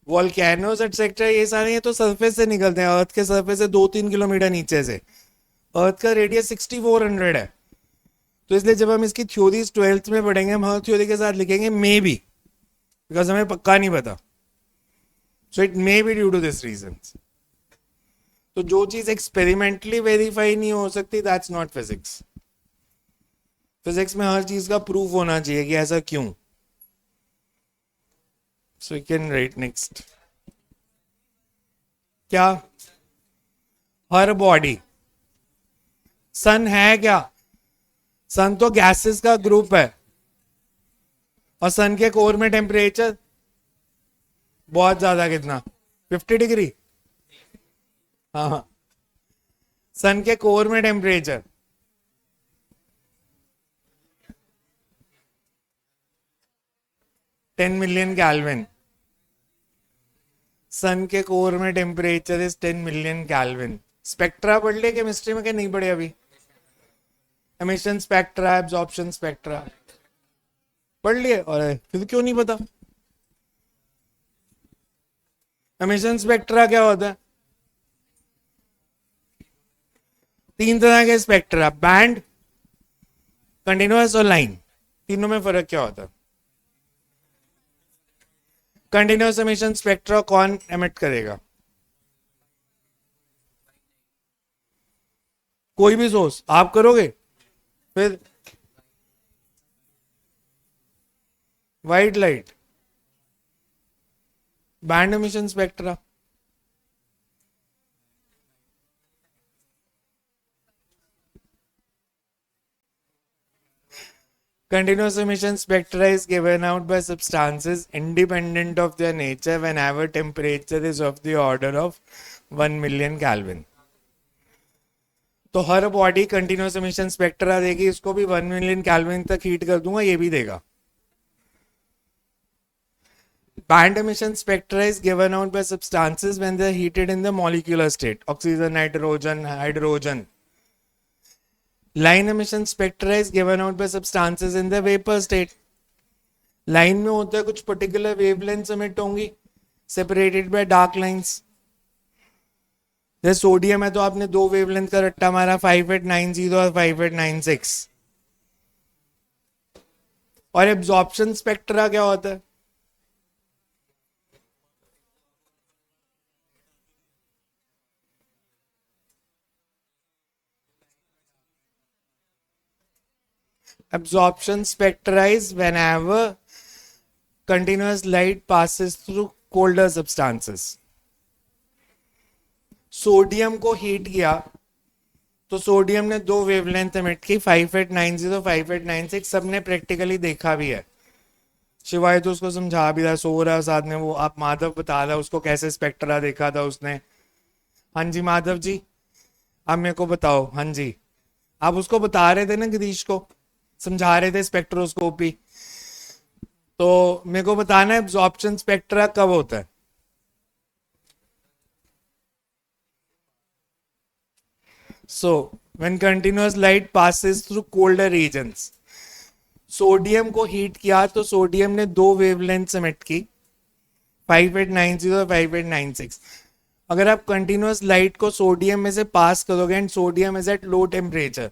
वॉल्केनोस एटसेट्रा ये सारे ये तो सरफेस से निकलते हैं, अर्थ के सरफेस से 2-3 किलोमीटर नीचे से। अर्थ का रेडियस 6400 है। तो इसलिए जब हम इसकी थ्योरीज 12th में पढ़ेंगे, हम हर थ्योरी के साथ लिखेंगे मे बी, बिकॉज हमें पक्का नहीं पता। So it may be due to this reason. तो जो चीज एक्सपेरिमेंटली वेरीफाई नहीं हो सकती दैट्स नॉट फिजिक्स। फिजिक्स में हर चीज का प्रूफ होना चाहिए कि ऐसा क्यों। So you can write next. क्या? हर बॉडी। सन है क्या? सन तो गैसेस का ग्रुप है, और सन के कोर में टेम्परेचर बहुत ज्यादा, कितना? 50 डिग्री। हाँ, सन के कोर में टेम्परेचर 10 मिलियन कैल्विन। सन के कोर में temperature is 10 million kelvin. Spectra पढ़ लिया केमिस्ट्री में, क्या नहीं पढ़े अभी? एमिशन स्पेक्ट्रा, एब्जॉर्प्शन स्पेक्ट्रा पढ़ लिए, और फिर क्यों नहीं पता? एमिशन स्पेक्ट्रा क्या होता है? 3 तरह के स्पेक्ट्रा, बैंड, कंटिन्यूअस और लाइन। तीनों में फर्क क्या होता है? कंटिन्यूअस एमिशन स्पेक्ट्रा कौन एमिट करेगा? कोई भी सोर्स आप करोगे। फिर white light, band emission spectra. Continuous emission spectra is given out by substances independent of their nature whenever temperature is of the order of 1 million Kelvin. तो हर body continuous emission spectra देगी, इसको भी 1 million kelvin तक heat कर दूंगा, ये भी देगा। Band emission spectra is given out by substances when they are heated in the molecular state. Oxygen, nitrogen, hydrogen. Line emission spectra is given out by substances in the vapor state. Line में होता है कुछ particular wavelength emit होंगी separated by dark lines. जैसे sodium है तो आपने दो वेवलेंथ का रट्टा मारा 5890 और 5896. और एब्जॉर्प्शन स्पेक्ट्रा क्या होता है? Absorption spectra is whenever continuous light passes through colder substances. Sodium को हीट किया तो सोडियम ने दो वेवलेंथ एमिट की 5890 5896. सबने प्रैक्टिकली देखा भी है. शिवाय तो उसको समझा भी रहा, सो रहा साथ में वो. आप माधव बता रहा उसको कैसे स्पेक्ट्रा देखा था उसने. हाँ जी माधव जी, आप मेरे को बताओ. हाँ जी, आप उसको बता रहे थे ना, गिरीश को समझा रहे थे स्पेक्ट्रोस्कोपी. तो मेरे को बताना है एब्जॉर्प्शन स्पेक्ट्रा कब होता है. So when continuous light passes through colder regions. Sodium को हीट किया तो सोडियम ने दो वेवलेंथ एमिट की 5890 और 5896. अगर आप कंटिन्यूअस लाइट को सोडियम में से पास करोगे and sodium is at low temperature,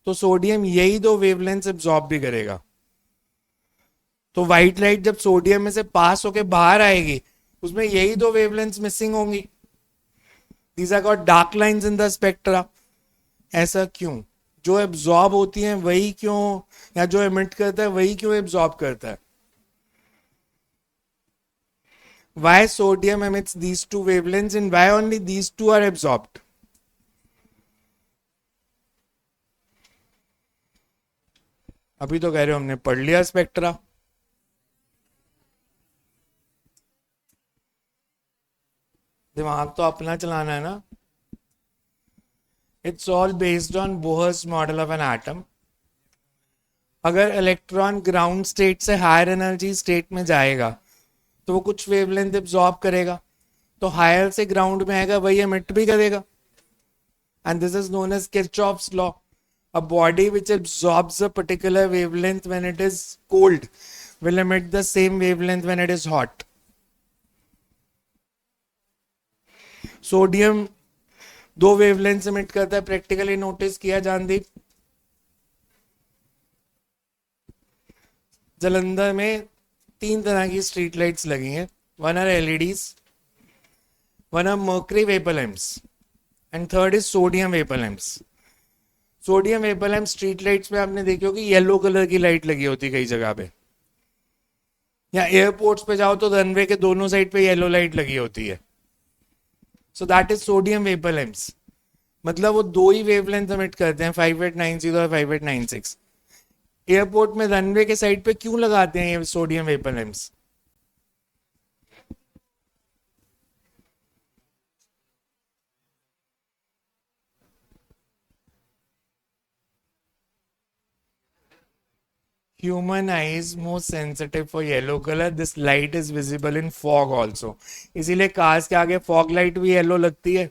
तो सोडियम यही दो वेवलेंथ एब्जॉर्ब भी करेगा. तो व्हाइट लाइट जब सोडियम में से पास होके बाहर आएगी उसमें यही दो वेवलेंथ्स मिसिंग होंगी. These are called dark lines in the spectra. ऐसा क्यों? जो एब्जॉर्ब होती हैं वही क्यों, या जो एमिट करता है वही क्यों एब्जॉर्ब करता है? Why sodium emits these two wavelengths and why only these two are absorbed? अभी तो कह रहे हो हमने पढ़ लिया स्पेक्ट्रा. दिमाग तो अपना चलाना है ना. It's all based on Bohr's model of an atom. अगर इलेक्ट्रॉन ग्राउंड स्टेट से हायर एनर्जी स्टेट में जाएगा तो वो कुछ वेवलेंथ एब्जॉर्ब करेगा, तो हायर से ग्राउंड में आएगा वही एमिट भी करेगा. And this is known as Kirchhoff's law. A body which absorbs a particular wavelength when it is cold will emit the same wavelength when it is hot. Sodium दो wavelength emit करता है, practically notice किया जानदीप? जलंधर में 3 तरह की street lights लगी हैं. One are LEDs, one are mercury vapour lamps and third is sodium vapour lamps. Sodium vapour lamp street lights में आपने देखी होगी येलो कलर की लाइट लगी होती कई जगह पे, या एयरपोर्ट्स पे जाओ तो रनवे के दोनों साइड पे येलो लाइट लगी होती है. So that is sodium vapour lamps. मतलब वो दो ही वेवलेंथ एमिट करते हैं 5890 और 5896. एयरपोर्ट में रनवे के साइड पे क्यों लगाते हैं ये sodium vapour lamps? Human eye is more sensitive for yellow color. This light is visible in fog also. इसीलिए कार्स के आगे फॉग लाइट भी येलो लगती है.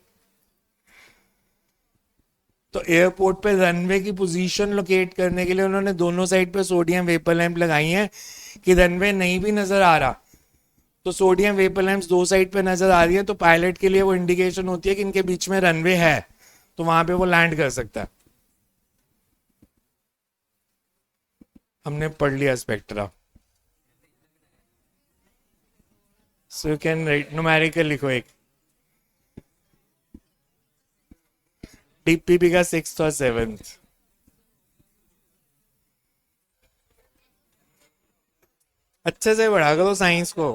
तो एयरपोर्ट पे रनवे की पोजीशन लोकेट करने के लिए उन्होंने दोनों साइड पे सोडियम वेपर लैंप लगाई हैं कि रनवे नहीं भी नजर आ रहा तो सोडियम वेपर लैंप्स दो साइड पे नजर आ रही है, तो पायलट के लिए वो इंडिकेशन होती है कि इनके बीच में रनवे है, तो वहां पे वो लैंड कर सकता है. हमने पढ़ लिया spectra. So you can write numerical लिखो एक. डीपीपी का 6th और 7th. अच्छे से पढ़ा करो साइंस को.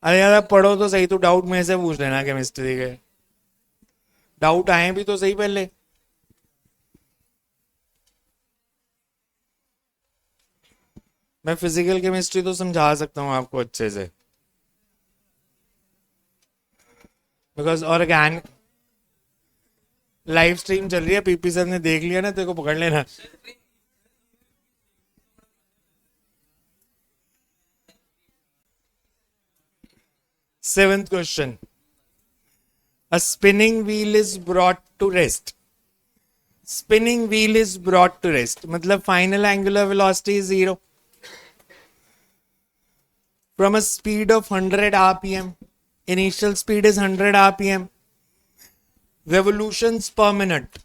अरे यार पढ़ो तो सही, तो डाउट में से पूछ लेना केमिस्ट्री के. डाउट आए भी तो सही पहले. मैं फिजिकल केमिस्ट्री तो समझा सकता हूँ आपको अच्छे से, बिकॉज ऑर्गेनिक लाइव स्ट्रीम चल रही है. पीपी सर ने देख लिया ना, तेरे को पकड़ लेना. Seventh question. A spinning wheel is brought to rest. Spinning wheel is brought to rest. मतलब final angular velocity is 0. From a speed of 100 rpm. Initial speed is 100 rpm. Revolutions per minute.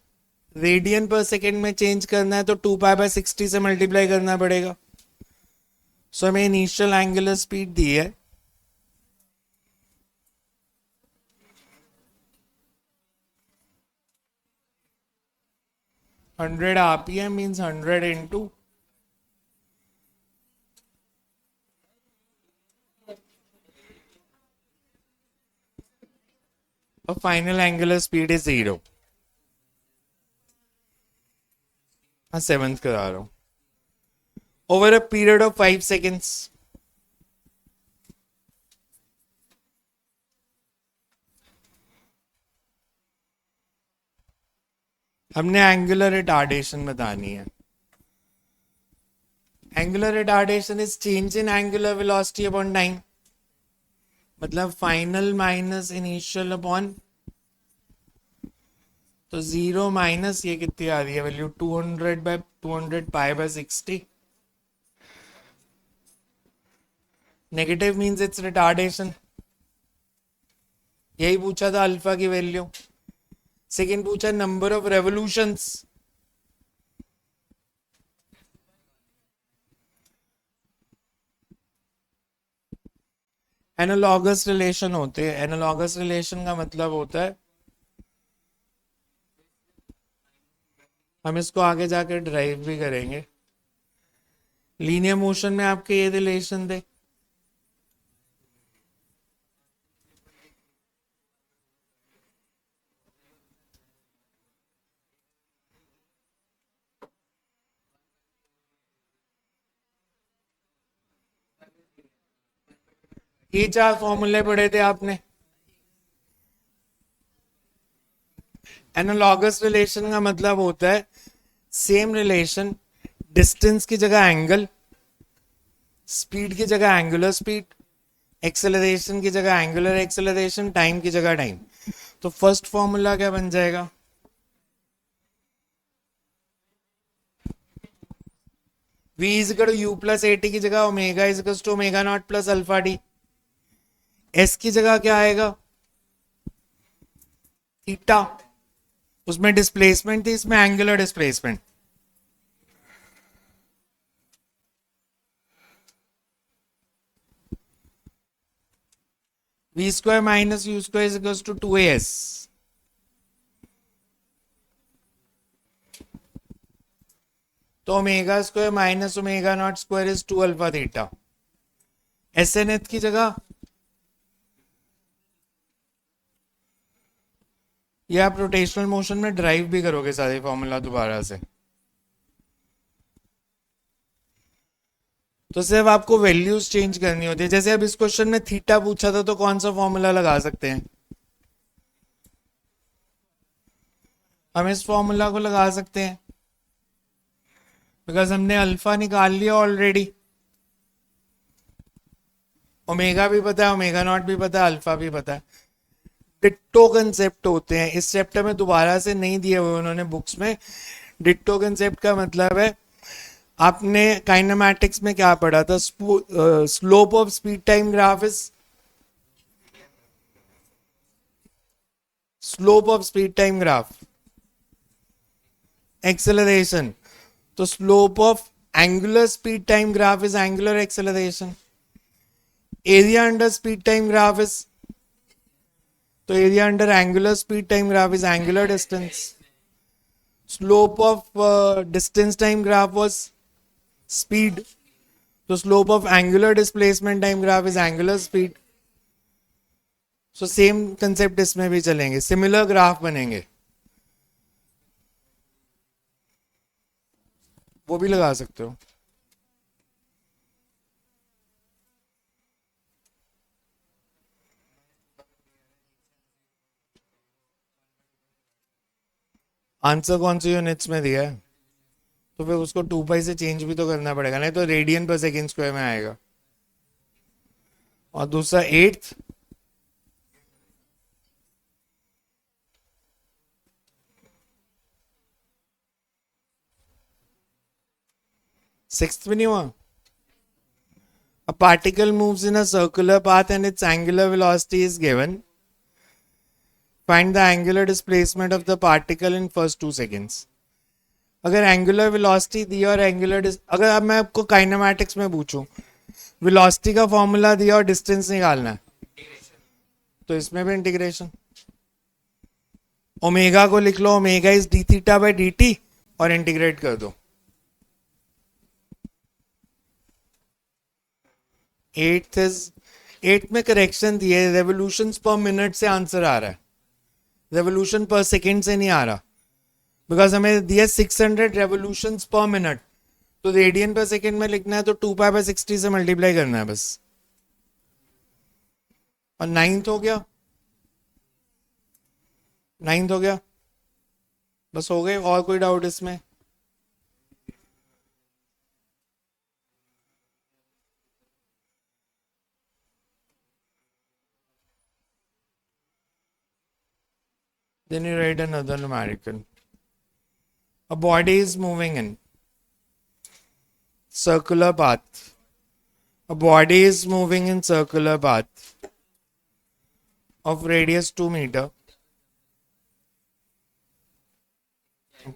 Radian पर second में change करना है तो 2π/60 से multiply करना पड़ेगा. सो हमें इनिशियल एंगुलर स्पीड दी है. Hundred RPM means 100 into final angular speed is 0. हाँ, सेवेंथ करा रहा हूँ. Over a period of 5 seconds. हमने एंगुलर रिटार्डेशन बतानी है. Angular retardation is change in angular velocity upon time. मतलब फाइनल माइनस इनिशियल अपॉन, तो 0 माइनस ये कितनी आ रही है value 200 π/60. Negative means it's retardation. यही पूछा था अल्फा की वैल्यू. सेकेंड पूछा number of revolutions. Analogous relation होते हैं. एनालॉगस रिलेशन का मतलब होता है, हम इसको आगे जाकर ड्राइव भी करेंगे. लीनियर मोशन में आपके ये रिलेशन थे. ये 4 फॉर्मूले पढ़े थे आपने. एनालॉगस रिलेशन का मतलब होता है सेम रिलेशन, डिस्टेंस की जगह एंगल, स्पीड की जगह एंगुलर स्पीड, एक्सेलरेशन की जगह एंगुलर एक्सेलरेशन, टाइम की जगह टाइम. तो फर्स्ट फॉर्मूला क्या बन जाएगा? v is equal U plus A T की जगह omega is equal to omega not plus alpha D. S की जगह क्या आएगा? थीटा. उसमें डिस्प्लेसमेंट थी, इसमें angular displacement. v square minus U square is equal to 2as. तो omega square minus omega not square is 2 alpha theta. S N एथ की जगह ये आप रोटेशनल मोशन में ड्राइव भी करोगे सारे फॉर्मूला दोबारा से. तो सिर्फ आपको वैल्यूज चेंज करनी होती है. जैसे अब इस क्वेश्चन में थीटा पूछा था तो कौन सा फॉर्मूला लगा सकते हैं? हम इस फॉर्मूला को लगा सकते हैं बिकॉज हमने अल्फा निकाल लिया ऑलरेडी. ओमेगा भी पता है, ओमेगा नॉट भी पता है, अल्फा भी पता है. डिट्टो कंसेप्ट होते हैं. इस चैप्टर में दोबारा से नहीं दिए हुए उन्होंने बुक्स में. डिट्टो कंसेप्ट का मतलब है, आपने काइनेमैटिक्स में क्या पढ़ा था? Slope of speed time graph is slope of speed time graph acceleration. तो slope of angular speed time graph is angular acceleration. Area under speed time graph is, तो area under angular speed time graph is angular distance. Slope of distance time graph was speed, तो slope of angular displacement time graph is angular speed. So same concept इसमें भी चलेंगे, similar graph बनेंगे. वो भी लगा सकते हो. आंसर कौन सी यूनिट्स में दिया है? तो फिर उसको 2π से चेंज भी तो करना पड़ेगा, नहीं तो रेडियन पर सेकेंड स्क्वायर में आएगा. और दूसरा 8th सिक्स्थ भी नहीं हुआ. A particle moves in a circular path and its angular velocity is given. Find the angular displacement of the particle in first 2 seconds. अगर एंगुलर वेलोसिटी दी और अगर अब मैं आपको काइनेमैटिक्स में पूछूं, वेलोसिटी का फॉर्मूला दिया और डिस्टेंस निकालना है, तो इसमें भी इंटीग्रेशन. ओमेगा को लिख लो, omega is D theta by D T, और इंटीग्रेट कर दो. एट्थ में करेक्शन दिए, रेवोल्यूशंस पर मिनट से आंसर आ रहा है, रेवोल्यूशन पर सेकेंड से नहीं आ रहा, बिकॉज हमें दिया 600 रेवोल्यूशंस पर मिनट, तो रेडियन पर सेकेंड में लिखना है तो 2π/60 से मल्टीप्लाई करना है बस. और नाइन्थ हो गया, बस हो गए. और कोई डाउट इसमें? Then you write another numerical. A body is moving in circular path. A body is moving in circular path of radius 2 meter.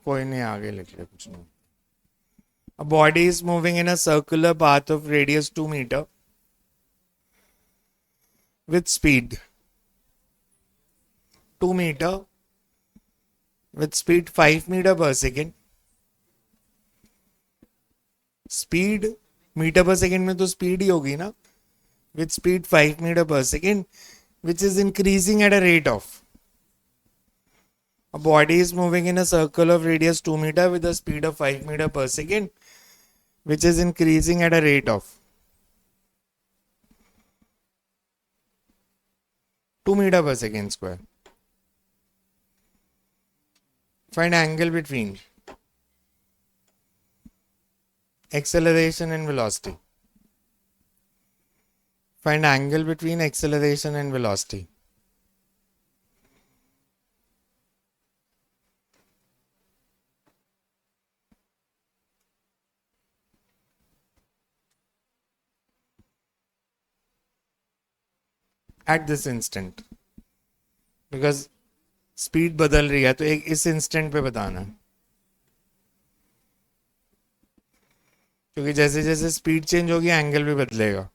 कोई नहीं, आगे लिख ले, कुछ नहीं. A body is moving in a circular path of radius 2 meter with speed 2 meter with speed 5 meter per second. Speed metre per second में तो speed ही होगी ना, with speed 5 metre per second, which is increasing at a rate of. A body is moving in a circle of radius 2 meter with a speed of 5 meter per second, which is increasing at a rate of 2 meter per second square. Find angle between acceleration and velocity. Find angle between acceleration and velocity. At this instant, because speed बदल रही है तो एक इस instant पे बताना है, क्योंकि जैसे जैसे स्पीड चेंज होगी एंगल भी बदलेगा.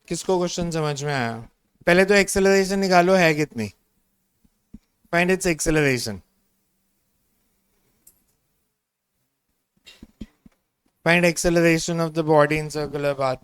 किसको क्वेश्चन समझ में आया? पहले तो एक्सेलरेशन निकालो, है कितनी. Find its acceleration. Find acceleration of the body in circular path.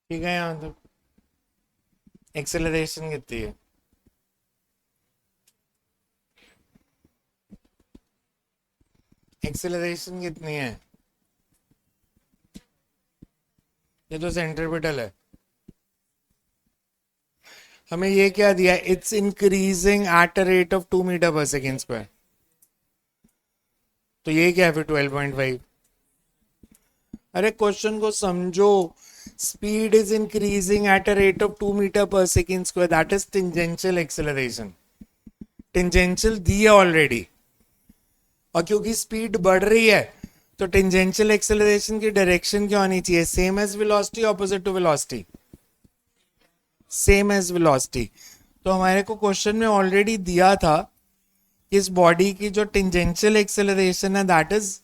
ठीक है, यहाँ तक एक्सेलरेशन कितनी है? एक्सेलरेशन कितनी है? ये तो सेंट्रीपिटल है. हमें ये क्या दिया? It's increasing at a rate of 2 metre per second square. तो ये क्या है फिर? 12.5. अरे क्वेश्चन को समझो. Speed is increasing at a rate of 2 metre per second square, that is tangential acceleration. Tangential दी है ऑलरेडी, और क्योंकि स्पीड बढ़ रही है तो टेंजेंशियल एक्सेलरेशन की डायरेक्शन क्या होनी चाहिए? Same as velocity, opposite to velocity. Same as velocity. तो हमारे को क्वेश्चन में ऑलरेडी दिया था इस बॉडी की जो टेंजेंशियल एक्सेलरेशन है दैट इज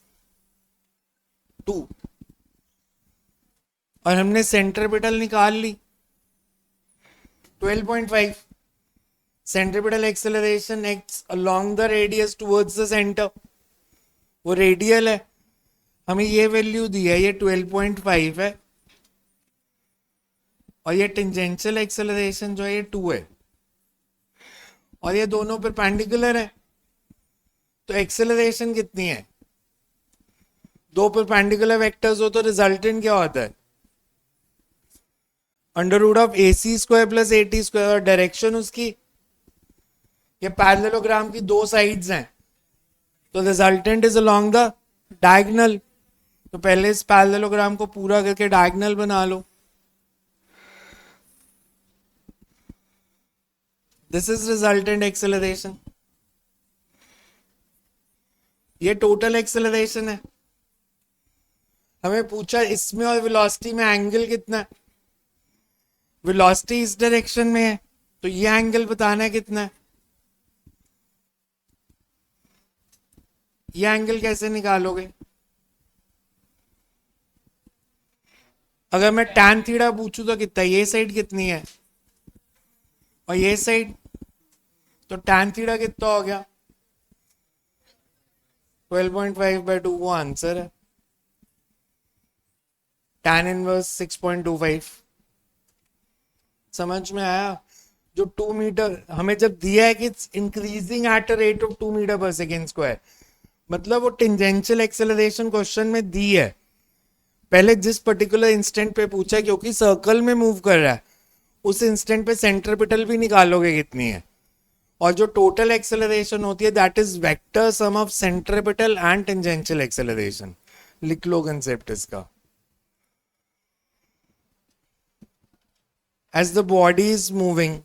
2, और हमने सेंट्रीपिटल निकाल ली 12.5. Centripetal acceleration acts along the radius towards the centre, वो रेडियल है, हमें ये वैल्यू दी है, ये 12.5 है, और ये टेंजेंशियल एक्सेलरेशन जो है ये 2 है, और ये दोनों परपेंडिकुलर है, तो एक्सेलरेशन कितनी है? दो परपेंडिकुलर वेक्टर्स हो तो रिजल्टेंट क्या होता है? Under root of AC square plus AT square, और डायरेक्शन उसकी, ये पैरेललोग्राम की दो साइड्स हैं, तो resultant is along the diagonal, तो पहले इस पैरेललोग्राम को पूरा करके डायगोनल बना लो. This is resultant acceleration. ये टोटल एक्सेलरेशन है. हमें पूछा इसमें और वेलोसिटी में एंगल कितना है. वेलोसिटी इस डायरेक्शन में है, तो ये एंगल बताना है कितना है. ये एंगल कैसे निकालोगे? अगर मैं tan थीटा पूछूं तो कितना, ये साइड कितनी है और ये साइड, तो tan थीटा कितना हो गया? 12.5/2, वो आंसर है. tan inverse 6.25. समझ में आया? जो 2 मीटर हमें जब दिया है कि it's increasing at a rate of 2 metre per second square, मतलब वो टेंजेंशियल एक्सेलरेशन क्वेश्चन में दी है. पहले जिस पर्टिकुलर इंस्टेंट पे पूछा है, क्योंकि सर्कल में मूव कर रहा है, उस इंस्टेंट पे सेंट्रीपिटल भी निकालोगे कितनी है, और जो टोटल एक्सेलरेशन होती है that is vector sum of centripetal and tangential acceleration. लिख लो कंसेप्ट इसका. As the body is moving,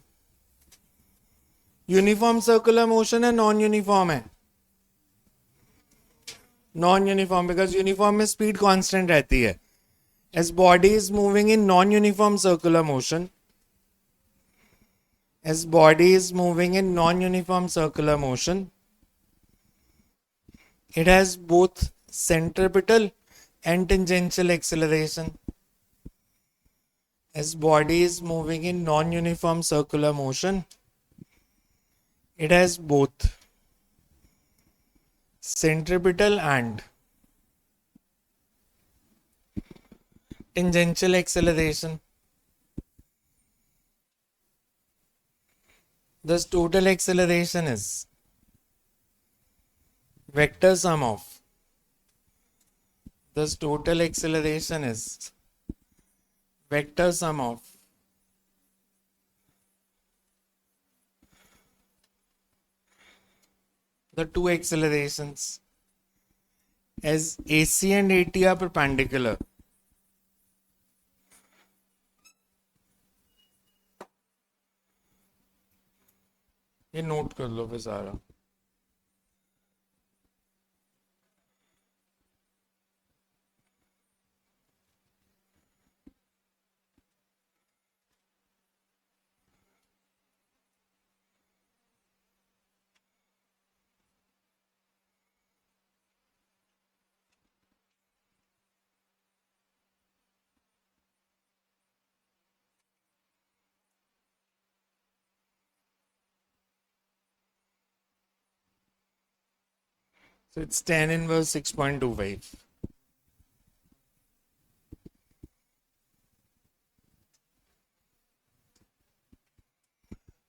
uniform circular motion है नॉन यूनिफॉर्म है? नॉन यूनिफॉर्म, बिकॉज यूनिफॉर्म में स्पीड कांस्टेंट रहती है. As body is moving in non uniform circular motion, as body is moving in non-uniform circular motion, it has both centripetal and tangential acceleration. As body is moving in non-uniform circular motion, it has both centripetal and tangential acceleration. Thus total acceleration is vector sum of, thus total acceleration is vector sum of the two accelerations. As AC and AT are perpendicular, ये note कर लो फिर सारा. So it's tan inverse 6.25.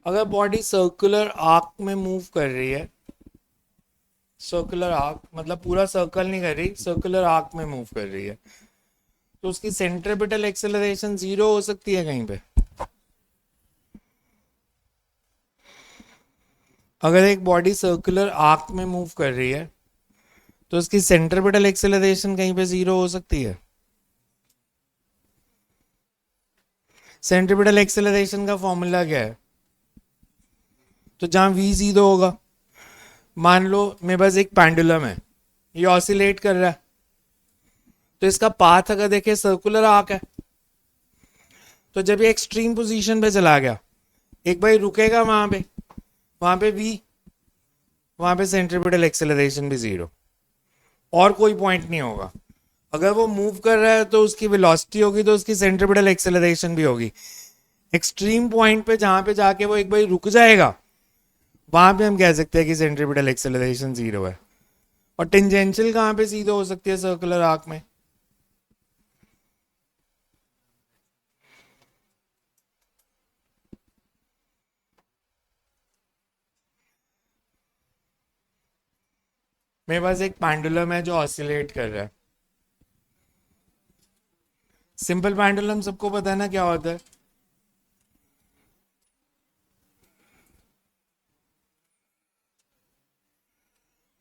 अगर body circular arc में move कर रही है, circular arc मतलब पूरा सर्कल नहीं कर रही, सर्कुलर आर्क में मूव कर रही है, तो उसकी सेंट्रीपिटल एक्सेलरेशन 0 हो सकती है कहीं पे. अगर एक बॉडी सर्कुलर आर्क में मूव कर रही है तो उसकी सेंट्रीपिटल एक्सेलरेशन कहीं पे 0 हो सकती है. सेंट्रीपिटल एक्सेलरेशन का फॉर्मूला क्या है? तो जहां v 0 होगा, मान लो मेरे पास एक पेंडुलम है, ये ऑसिलेट कर रहा है, तो इसका पाथ अगर देखे सर्कुलर आर्क है, तो जब ये एक्सट्रीम पोजीशन पे चला गया, एक भाई रुकेगा वहां पे v वहां पे सेंट्रीपिटल एक्सेलरेशन भी जीरो, और कोई पॉइंट नहीं होगा। अगर वो मूव कर रहा है तो उसकी वेलोसिटी होगी, तो उसकी सेंट्रीपिटल एक्सेलरेशन भी होगी। एक्सट्रीम पॉइंट पे जहां पे जाके वो एक बार रुक जाएगा, वहां पे हम कह सकते हैं कि सेंट्रीपिटल एक्सेलरेशन जीरो है। और टेंजेंशियल कहां पे सीधे हो सकती है सर्कुलर आर्क में? मेरे पास एक पेंडुलम है जो ऑसिलेट कर रहा है। सिंपल पेंडुलम सबको पता है ना क्या होता है।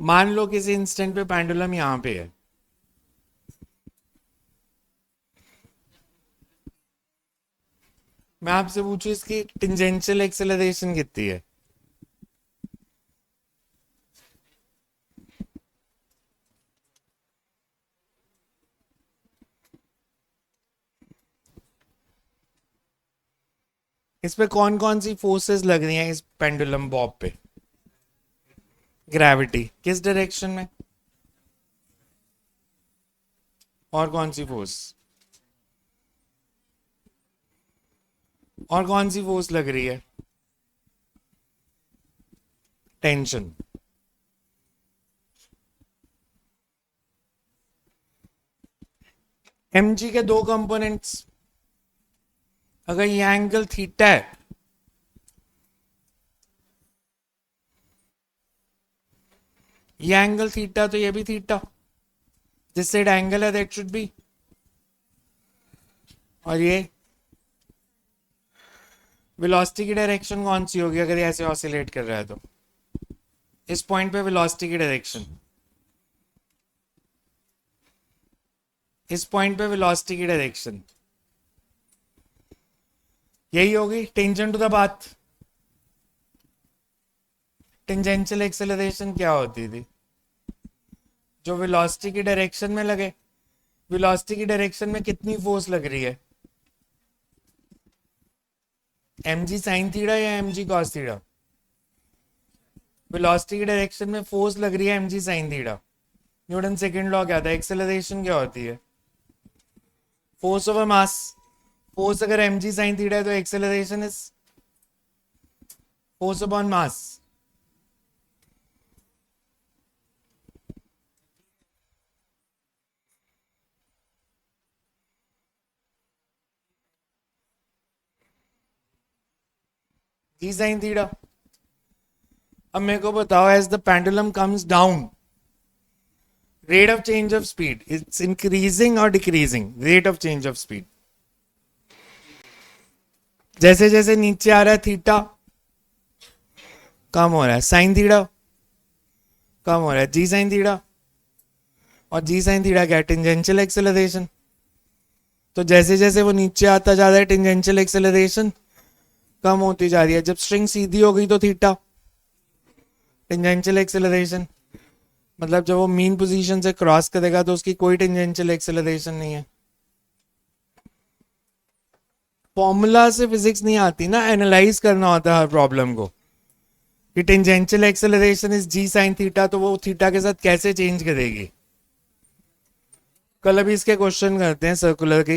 मान लो किसी इंस्टेंट पे पेंडुलम यहां पे है, मैं आपसे पूछूं इसकी टेंजेंशियल एक्सेलरेशन कितनी है? इस पे कौन कौन सी फोर्सेस लग रही हैं इस पेंडुलम बॉब पे? ग्रेविटी किस डायरेक्शन में, और कौन सी फोर्स, और कौन सी फोर्स लग रही है? टेंशन। mg के दो कंपोनेंट्स, अगर ये एंगल थीटा है, ये एंगल थीटा तो ये भी थीटा, जिस साइड एंगल है दैट शुड बी, और ये वेलोसिटी की डायरेक्शन कौन सी होगी अगर ये ऐसे ऑसिलेट कर रहा है तो? इस पॉइंट पे वेलोसिटी की डायरेक्शन, इस पॉइंट पे वेलोसिटी की डायरेक्शन यही होगी tangent to the path. Tangential acceleration क्या होती थी? जो वेलोसिटी की डायरेक्शन में लगे। वेलोसिटी की डायरेक्शन में कितनी फोर्स लग रही है? mg साइन थीटा या mg कॉस थीटा? वेलोसिटी की डायरेक्शन में फोर्स लग रही है mg sine theta. Newton second law क्या था? एक्सेलरेशन क्या होती है? Force over mass. फोर्स अगर mg साइन थीटा है तो acceleration is force upon mass. G sine theta. अब मेरे को बताओ, as the pendulum comes down, rate of change of speed, it's increasing or decreasing? Rate of change of speed, जैसे जैसे नीचे आ रहा है थीटा कम हो रहा है, साइन थीटा कम हो रहा है, जी साइन थीटा। और जी साइन थीटा क्या है? Tangential acceleration. तो जैसे जैसे वो नीचे आता जा रहा है टेंजेंशियल एक्सेलरेशन कम होती जा रही है। जब स्ट्रिंग सीधी हो गई तो थीटा टेंजेंशियल एक्सेलरेशन, मतलब जब वो मीन पोजीशन से क्रॉस करेगा तो उसकी कोई टेंजेंशियल एक्सेलरेशन नहीं है। फॉर्मूला से फिजिक्स नहीं आती ना, एनालाइज करना होता है हर प्रॉब्लम को कि tangential acceleration is G sine theta, तो वो थीटा के साथ कैसे चेंज करेगी। कल अभी इसके क्वेश्चन करते हैं सर्कुलर की।